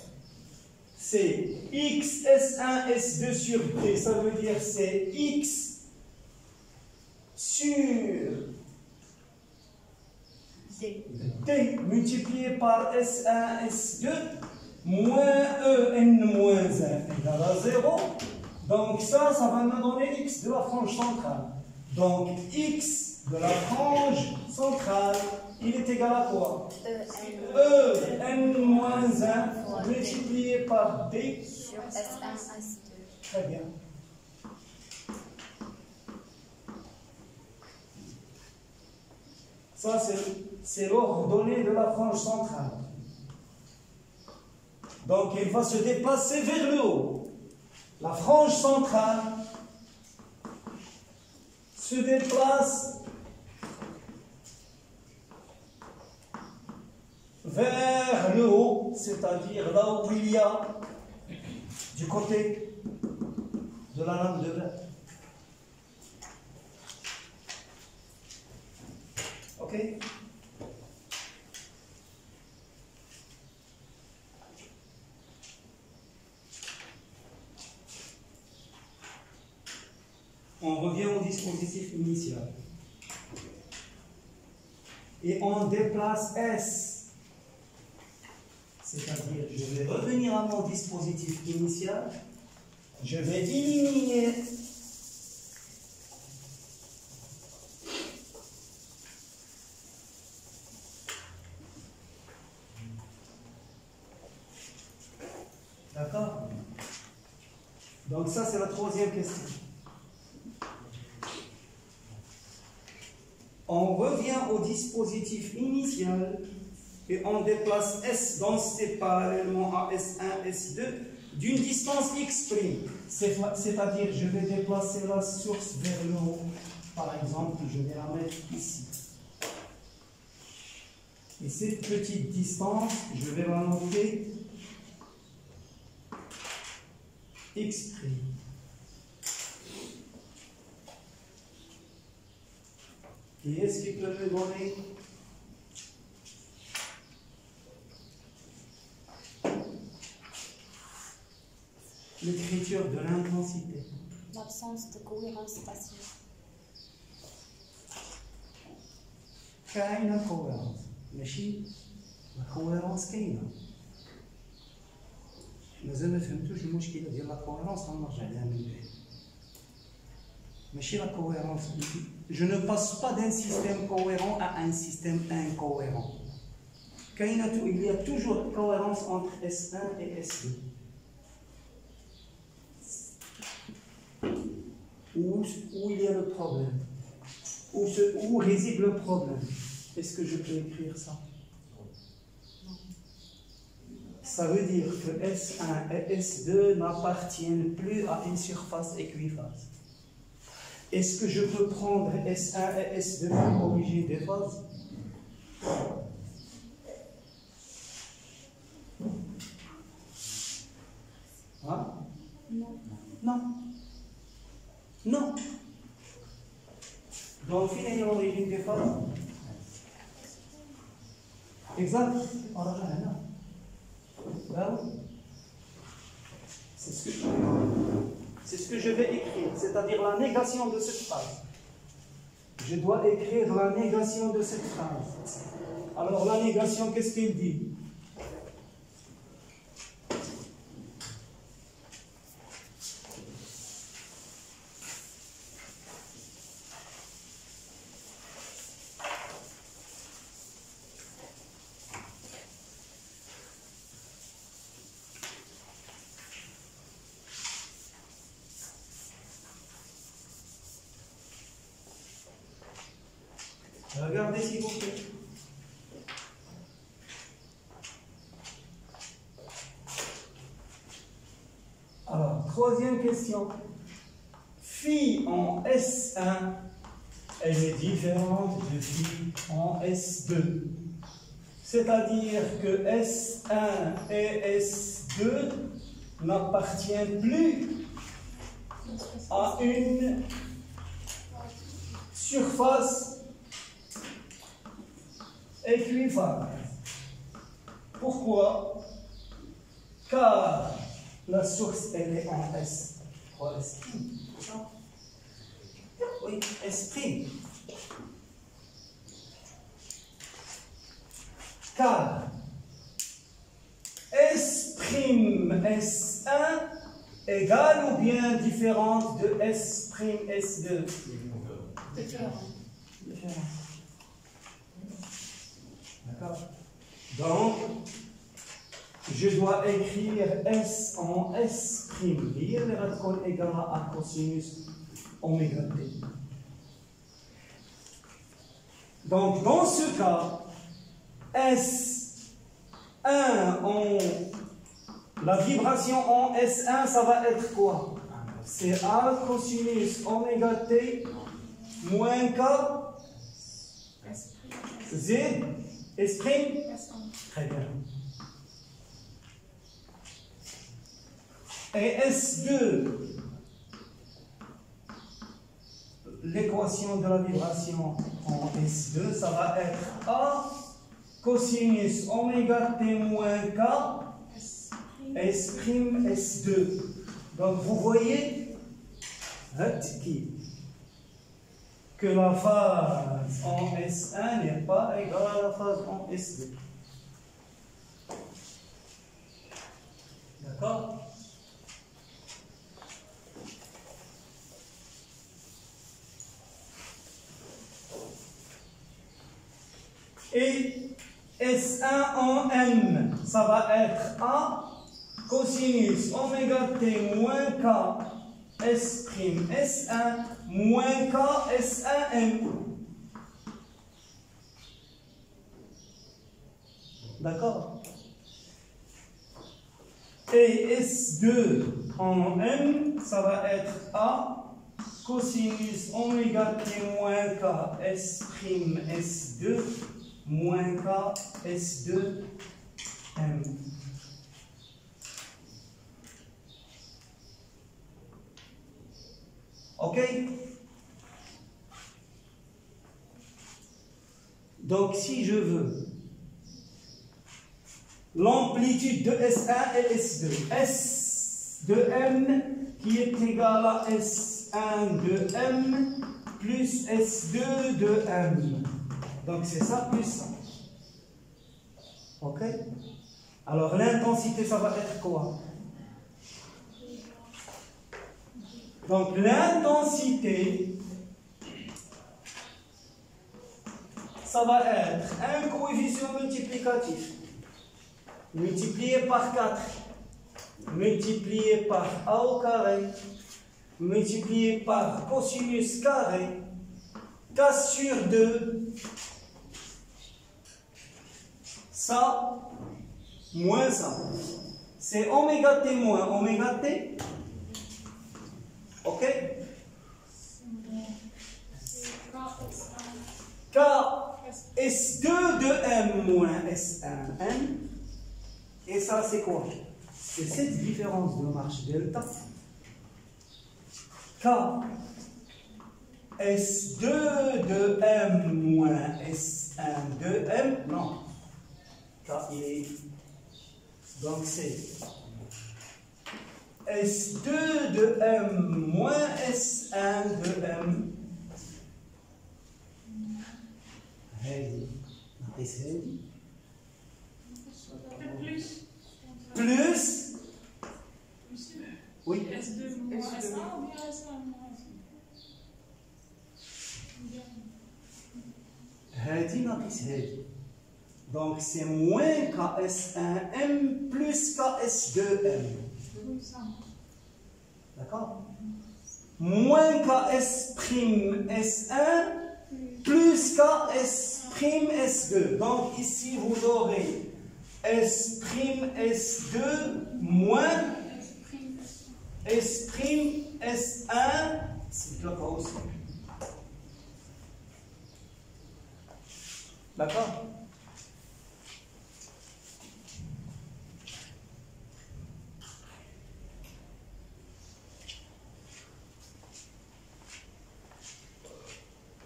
C'est x S1 S2 sur D, ça veut dire c'est x sur D multiplié par S1 S2 moins E N moins 1 égale à 0. Donc ça va me donner x de la frange centrale. Donc x de la frange centrale, il est égal à quoi? E N moins 1 multiplié par D sur S1, S2. Très bien. Ça, c'est l'ordonnée de la frange centrale. Donc, il va se déplacer vers le haut. La frange centrale se déplace vers le haut, c'est-à-dire là où il y a du côté de la lame de verre. Ok? On revient au dispositif initial. Et on déplace S. C'est-à-dire, je vais revenir à mon dispositif initial. Je vais éliminer d'accord? Donc ça, c'est la troisième question. On revient au dispositif initial et on déplace S densité parallèlement à S1, S2 d'une distance x'. C'est-à-dire, je vais déplacer la source vers le haut. Par exemple, je vais la mettre ici. Et cette petite distance, je vais la noter x'. Et est-ce qu'il peut me donner l'écriture de l'intensité? L'absence de cohérence spatiale. كاينة cohérence ماشي الكوهيرونس كاينة. مازال ما فهمتوش المشكلة ديال لا كوهيرونس، غنرجع لها من بعد. ماشي لا كوهيرونس. Je ne passe pas d'un système cohérent à un système incohérent. Il y a toujours cohérence entre S1 et S2. Où il y a le problème? Où réside le problème? Est-ce que je peux écrire ça? Ça veut dire que S1 et S2 n'appartiennent plus à une surface équiphase. Est-ce que je peux prendre S1 et S2 pour corriger des phases? Hein? Non. Non. Non. Donc, finalement, l'origine des phases. Exact. C'est ce que je vais écrire, c'est-à-dire la négation de cette phrase. Je dois écrire la négation de cette phrase. Alors, la négation, qu'est-ce qu'il dit? Regardez s'il vous plaît. Alors, troisième question. Phi en S1, elle est différente de phi en S2. C'est-à-dire que S1 et S2 n'appartiennent plus à une surface équivalente. Pourquoi? Car la source, elle est en S. S'. Oui, S'. Car S' S1 égale ou bien différente de S' S2? Différent. D'accord? Donc, je dois écrire S en S'. Lire le radical égal à cosinus oméga t. Donc, dans ce cas, S1 en la vibration en S1, ça va être quoi? C'est A cosinus oméga t moins K Z S'. Très bien. Et S2, l'équation de la vibration en S2, ça va être A cosinus oméga t moins K S' S2. Donc vous voyez que la phase en S1 n'est pas égale à la phase en S2. D'accord? Et S1 en M, ça va être A cosinus oméga t moins K S' S1 moins K S1M. D'accord? Et S2 en M, ça va être A cosinus oméga t moins K S' S2 moins K S2M. OK? Donc, si je veux l'amplitude de S1 et S2, S de M qui est égal à S1 de M plus S2 de M. Donc, c'est ça plus ça. OK? Alors, l'intensité, ça va être quoi? Donc, l'intensité, ça va être un coefficient multiplicatif multiplié par 4, multiplié par A au carré, multiplié par cosinus carré, K sur 2, ça, moins ça. C'est oméga t moins oméga t. OK? K S2 de M moins S1M. Et ça, c'est quoi? C'est cette différence de marche delta. K S2 de M moins S1 de M. Non. K, il est. Donc, c'est S2 de M moins S1 de M. Hey. Plus. Oui. S2 moins S1 ou bien S1 moins S1? Donc c'est moins KS1M plus KS2M. D'accord? Moins KS'(S1) plus KS'(S2). prime S2. Donc ici, vous aurez S prime S2 moins S prime S1. C'est là aussi. D'accord?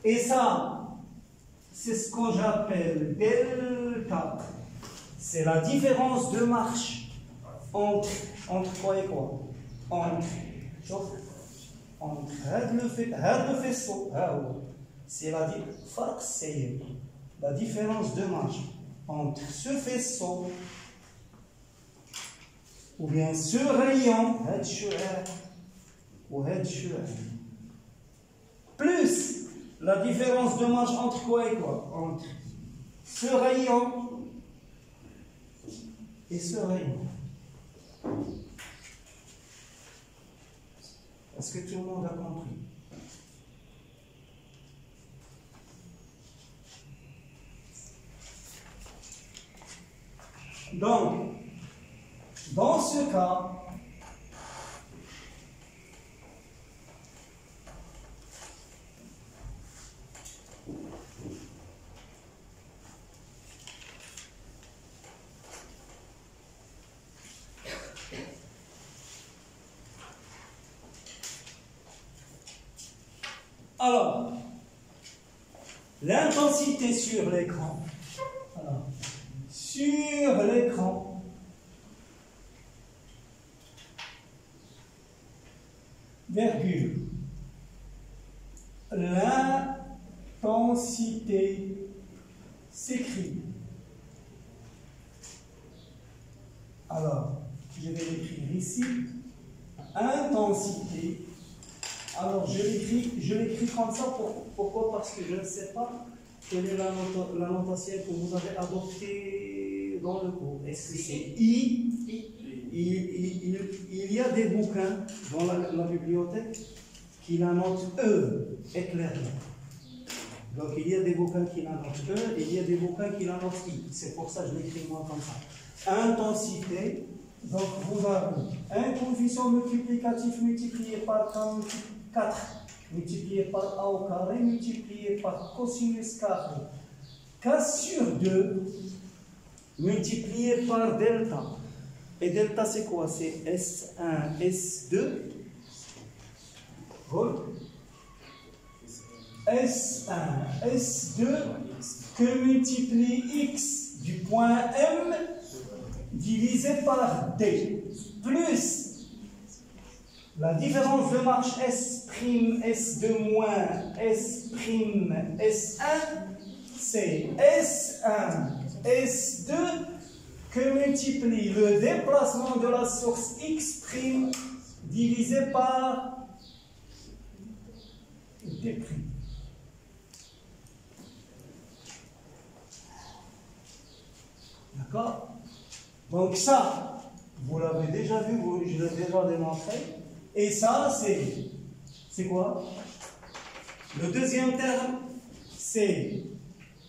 Et ça, c'est ce que j'appelle delta. C'est la différence de marche entre quoi et quoi? Entre le faisceau. C'est la différence de marche entre ce faisceau ou bien ce rayon plus la différence de marche entre quoi et quoi? Entre ce rayon et ce rayon. Est-ce que tout le monde a compris? Donc, dans ce cas, alors, l'intensité sur l'écran, virgule, l'intensité s'écrit. Alors, je vais l'écrire ici, intensité. Alors, je l'écris comme ça. Pourquoi? Parce que je ne sais pas quelle est la notation que vous avez adoptée dans le cours. Est-ce que c'est I? Il y a des bouquins dans la bibliothèque qui la notent E, éclairée. Donc, il y a des bouquins qui la notent E et il y a des bouquins qui la notent I. C'est pour ça que je l'écris moi comme ça. Intensité. Donc, vous avez un coefficient multiplicatif multiplié par 4 multiplié par A au carré multiplié par cosinus carré K sur 2 multiplié par delta. Et delta, c'est quoi? C'est S1, S2. S1, S2 que multiplie X du point M divisé par D plus la différence de marche S', S2 moins S', S1, c'est S1, S2 que multiplie le déplacement de la source X' divisé par D'. D'accord? Donc ça, vous l'avez déjà vu, je l'ai déjà démontré. Et ça, c'est quoi? Le deuxième terme, c'est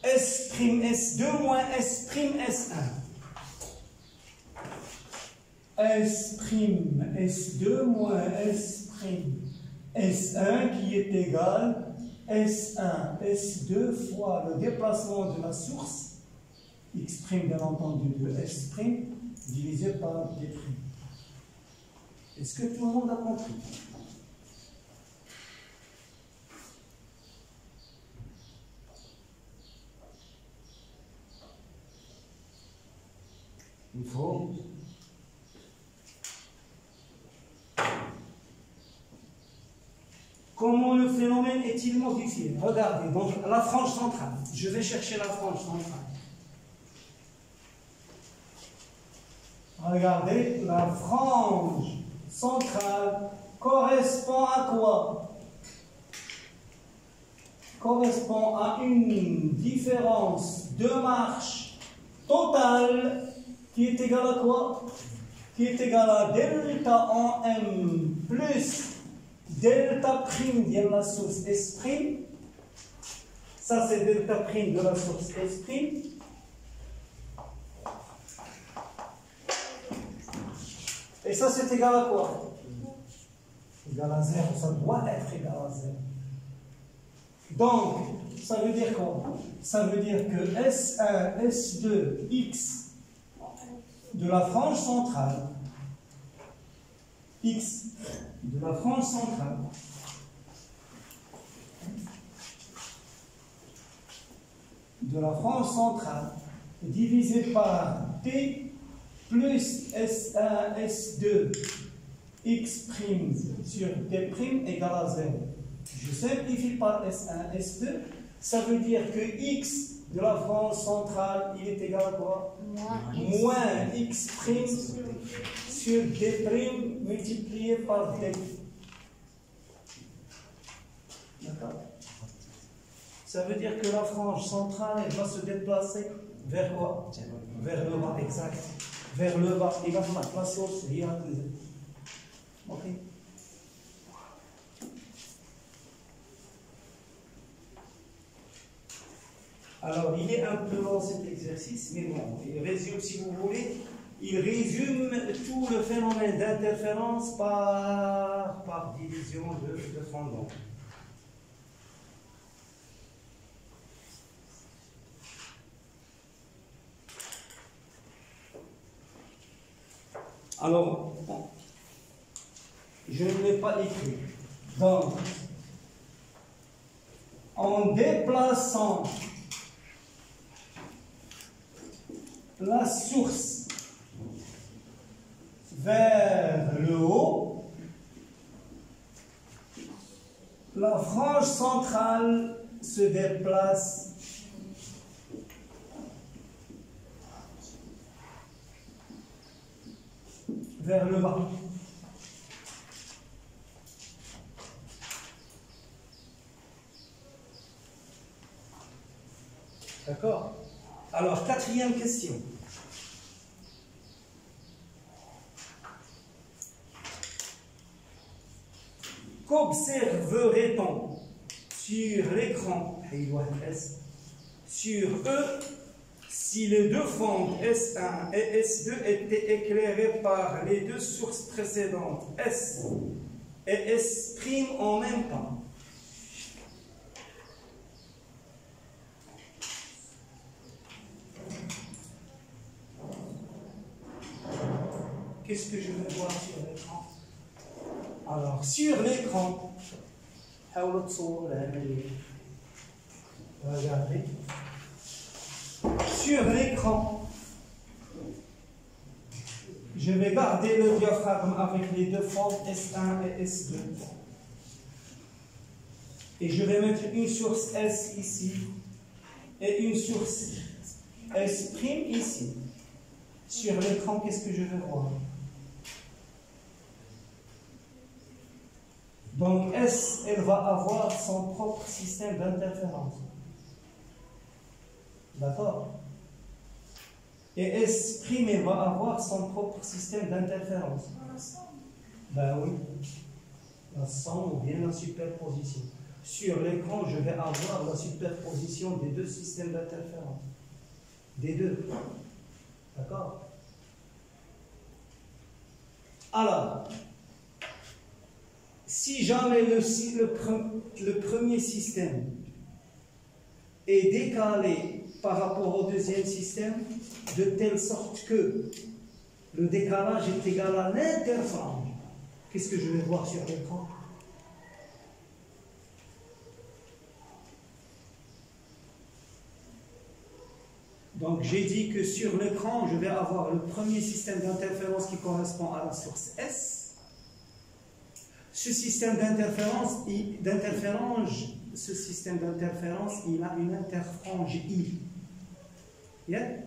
S', S2 moins S', S1. S', S2 moins S', S1 qui est égal S1, S2 fois le déplacement de la source, X' bien entendu de S' divisé par D'. Est-ce que tout le monde a compris? Il faut comment le phénomène est-il modifié? Regardez, donc la frange centrale. Je vais chercher la frange centrale. Regardez, la frange centrale correspond à quoi? Correspond à une différence de marche totale qui est égale à quoi? Qui est égale à delta en M plus delta prime de la source S', Ça, c'est delta prime de la source S prime. Et ça, c'est égal à quoi? Égal à 0. Ça doit être égal à 0. Donc, ça veut dire quoi? Ça veut dire que S1, S2, X de la frange centrale, X de la frange centrale, divisé par T plus S1, S2, X' sur T' égale à 0. Je simplifie par S1, S2, ça veut dire que X de la frange centrale, il est égal à quoi? Moins X' sur D' multiplié par D. D'accord? Ça veut dire que la frange centrale, elle va se déplacer vers quoi? Vers le bas, exact. Vers le bas. Il va se placer aussi. Ok. Alors, il est un peu long cet exercice, mais bon, il résume, si vous voulez, il résume tout le phénomène d'interférence par division de fondant. Alors, je ne l'ai pas écrit. Donc, en déplaçant la source vers le haut, la frange centrale se déplace vers le bas. D'accord? Alors, quatrième question. Qu'observerait-on sur l'écran sur E si les deux fentes S1 et S2 étaient éclairées par les deux sources précédentes S et S' en même temps? Qu'est-ce que je vais voir sur l'écran? Alors, sur l'écran, regardez. Sur l'écran, je vais garder le diaphragme avec les deux fentes S1 et S2. Et je vais mettre une source S ici et une source S' ici. Sur l'écran, qu'est-ce que je vais voir? Donc S, elle va avoir son propre système d'interférence. D'accord? Et S', elle va avoir son propre système d'interférence. Ben oui. La somme ou bien la superposition. Sur l'écran, je vais avoir la superposition des deux systèmes d'interférence. Des deux. D'accord? Alors, si jamais le premier système est décalé par rapport au deuxième système, de telle sorte que le décalage est égal à l'interfrange, qu'est-ce que je vais voir sur l'écran? Donc j'ai dit que sur l'écran, je vais avoir le premier système d'interférence qui correspond à la source S. Ce système d'interférence, il a une interfrange I. Yeah?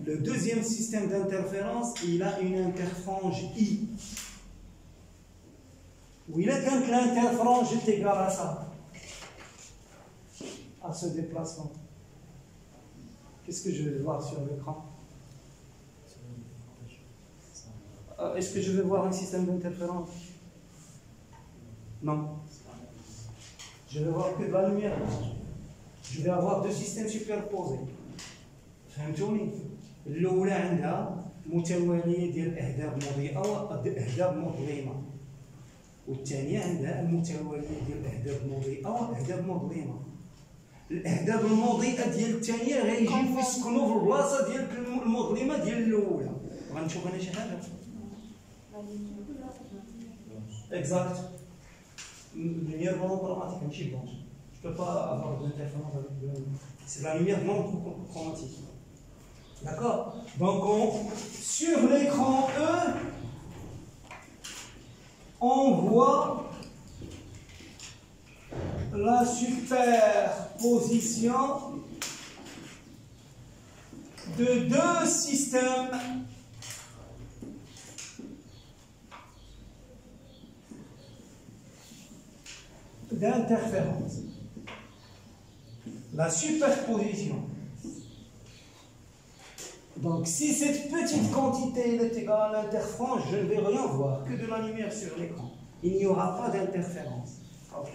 Le deuxième système d'interférence, il a une interfrange I. Oui, quand l'interfrange est égale à ça, à ce déplacement. Qu'est-ce que je vais voir sur l'écran? Est-ce que je vais voir un système d'interférence? Non. je vais voir que de la lumière blanche. Je vais avoir deux systèmes superposés. فهمتوني؟ الأولى عندها متوالية ديال أهداب مضيئة وأهداب مظلمة. والثانية عندها المتوالية ديال الأهداب المضيئة وأهداب مظلمة. الأهداب المضيئة ديال الثانية غيجيو يسكنوا في البلاصة ديال المظلمة ديال الأولى. غنشوف أنا شي حاجة. Exact. Lumière monochromatique, un chip blanche. Je ne peux pas avoir d'interférence avec le... C'est la lumière monochromatique. D'accord? Donc, sur l'écran E, on voit la superposition de deux systèmes d'interférence. La superposition. Donc, si cette petite quantité est égale à l'interférence, je ne vais rien voir, que de la lumière sur l'écran. Il n'y aura pas d'interférence. Ok?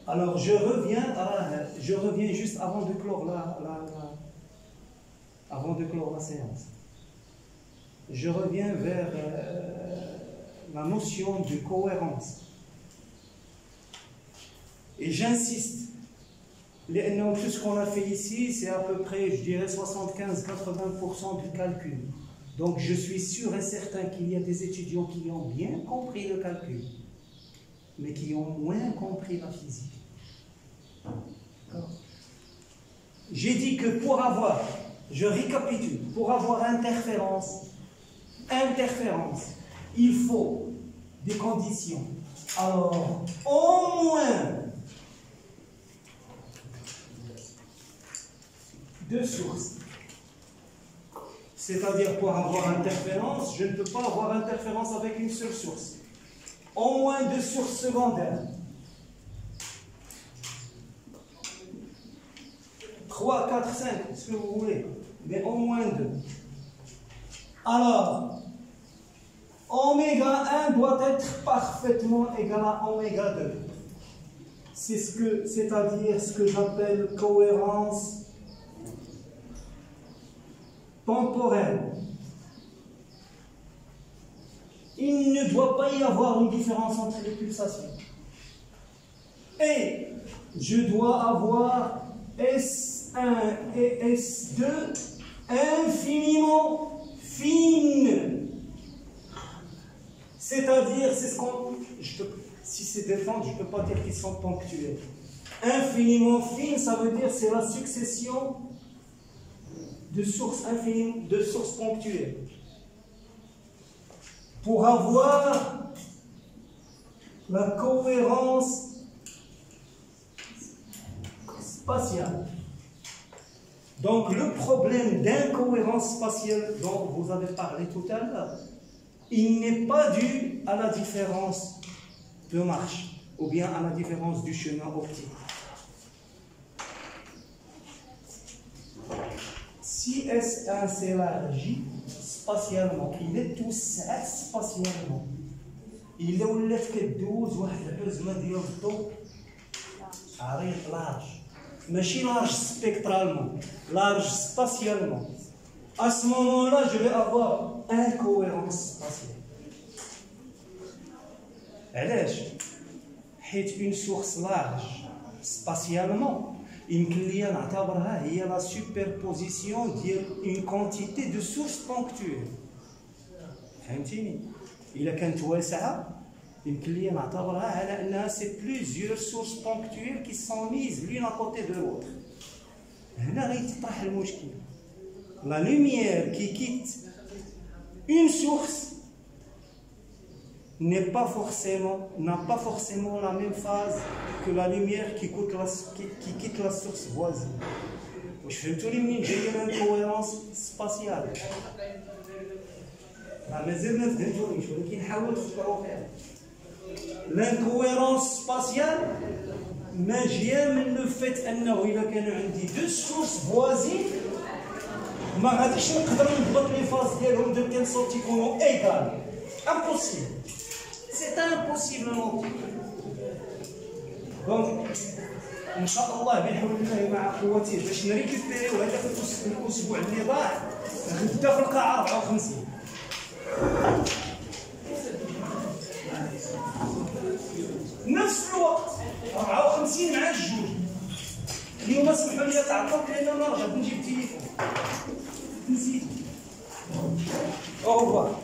Alors, je reviens juste avant de clore la séance. Je reviens vers la notion de cohérence. Et j'insiste, tout ce qu'on a fait ici, c'est à peu près, je dirais, 75-80% du calcul. Donc, je suis sûr et certain qu'il y a des étudiants qui ont bien compris le calcul, mais qui ont moins compris la physique. J'ai dit que pour avoir, je récapitule, pour avoir interférence, il faut des conditions. Alors, au moins deux sources. C'est-à-dire, pour avoir interférence, je ne peux pas avoir interférence avec une seule source. Au moins deux sources secondaires. 3, 4, 5, ce que vous voulez, mais au moins 2. Alors, oméga 1 doit être parfaitement égal à oméga 2. C'est-à-dire ce que j'appelle cohérence temporelle. Il ne doit pas y avoir une différence entre les pulsations. Et je dois avoir S1 et S2 infiniment fines. C'est-à-dire, si c'est défendre, je ne peux pas dire qu'ils sont ponctuels. Infiniment fines, ça veut dire c'est la succession de sources ponctuelles. Pour avoir la cohérence spatiale. Donc le problème d'incohérence spatiale dont vous avez parlé tout à l'heure, il n'est pas dû à la différence de marche ou bien à la différence du chemin optique. Si S1 s'élargit spatialement, il est tout ساعات spatialement. Il est ولات كدوز واحد الحزمه ديال الضوء عريض large. ماشي large spectralement, large spatialement. À ce moment-là, je vais avoir incohérence spatiale. علاش؟ حيت une source large spatialement يمكن لي نعتبرها هي la superposition ديال une quantité de sources ponctuelles. فهمتيني؟ إلا كانت واسعة يمكن لي نعتبرها على أنها c'est plusieurs sources ponctuelles qui sont mises l'une à côté de l'autre. هنا غيتطرح المشكل. La lumière qui quitte une source n'a pas forcément la même phase que la lumière qui quitte la source voisine. واش فهمتوني منين جايه الانكويرونس سباسيال؟ مازال ما فهمتونيش ولكن حاولوا تفكروا فيها. لانكويرونس سباسيال ناجيه من لو فيت انه الا كانوا عندي دو سورس فوازين ما غاديش نقدر نضبط لي فاز ديالهم دو كان صوت يكونوا ايغال. امبوسيبل، سي امبوسيبل نوتي. دونك ان شاء الله بحول الله مع قوته باش نريكوبيريو هذاك الاسبوع اللي ضاع غدا في القاعه 54. نفس الوقت 54 مع الجوج. اليوم اسمحوا لي تعطلت لان انا رجعت نجيب التليفون نسيت. اوفر.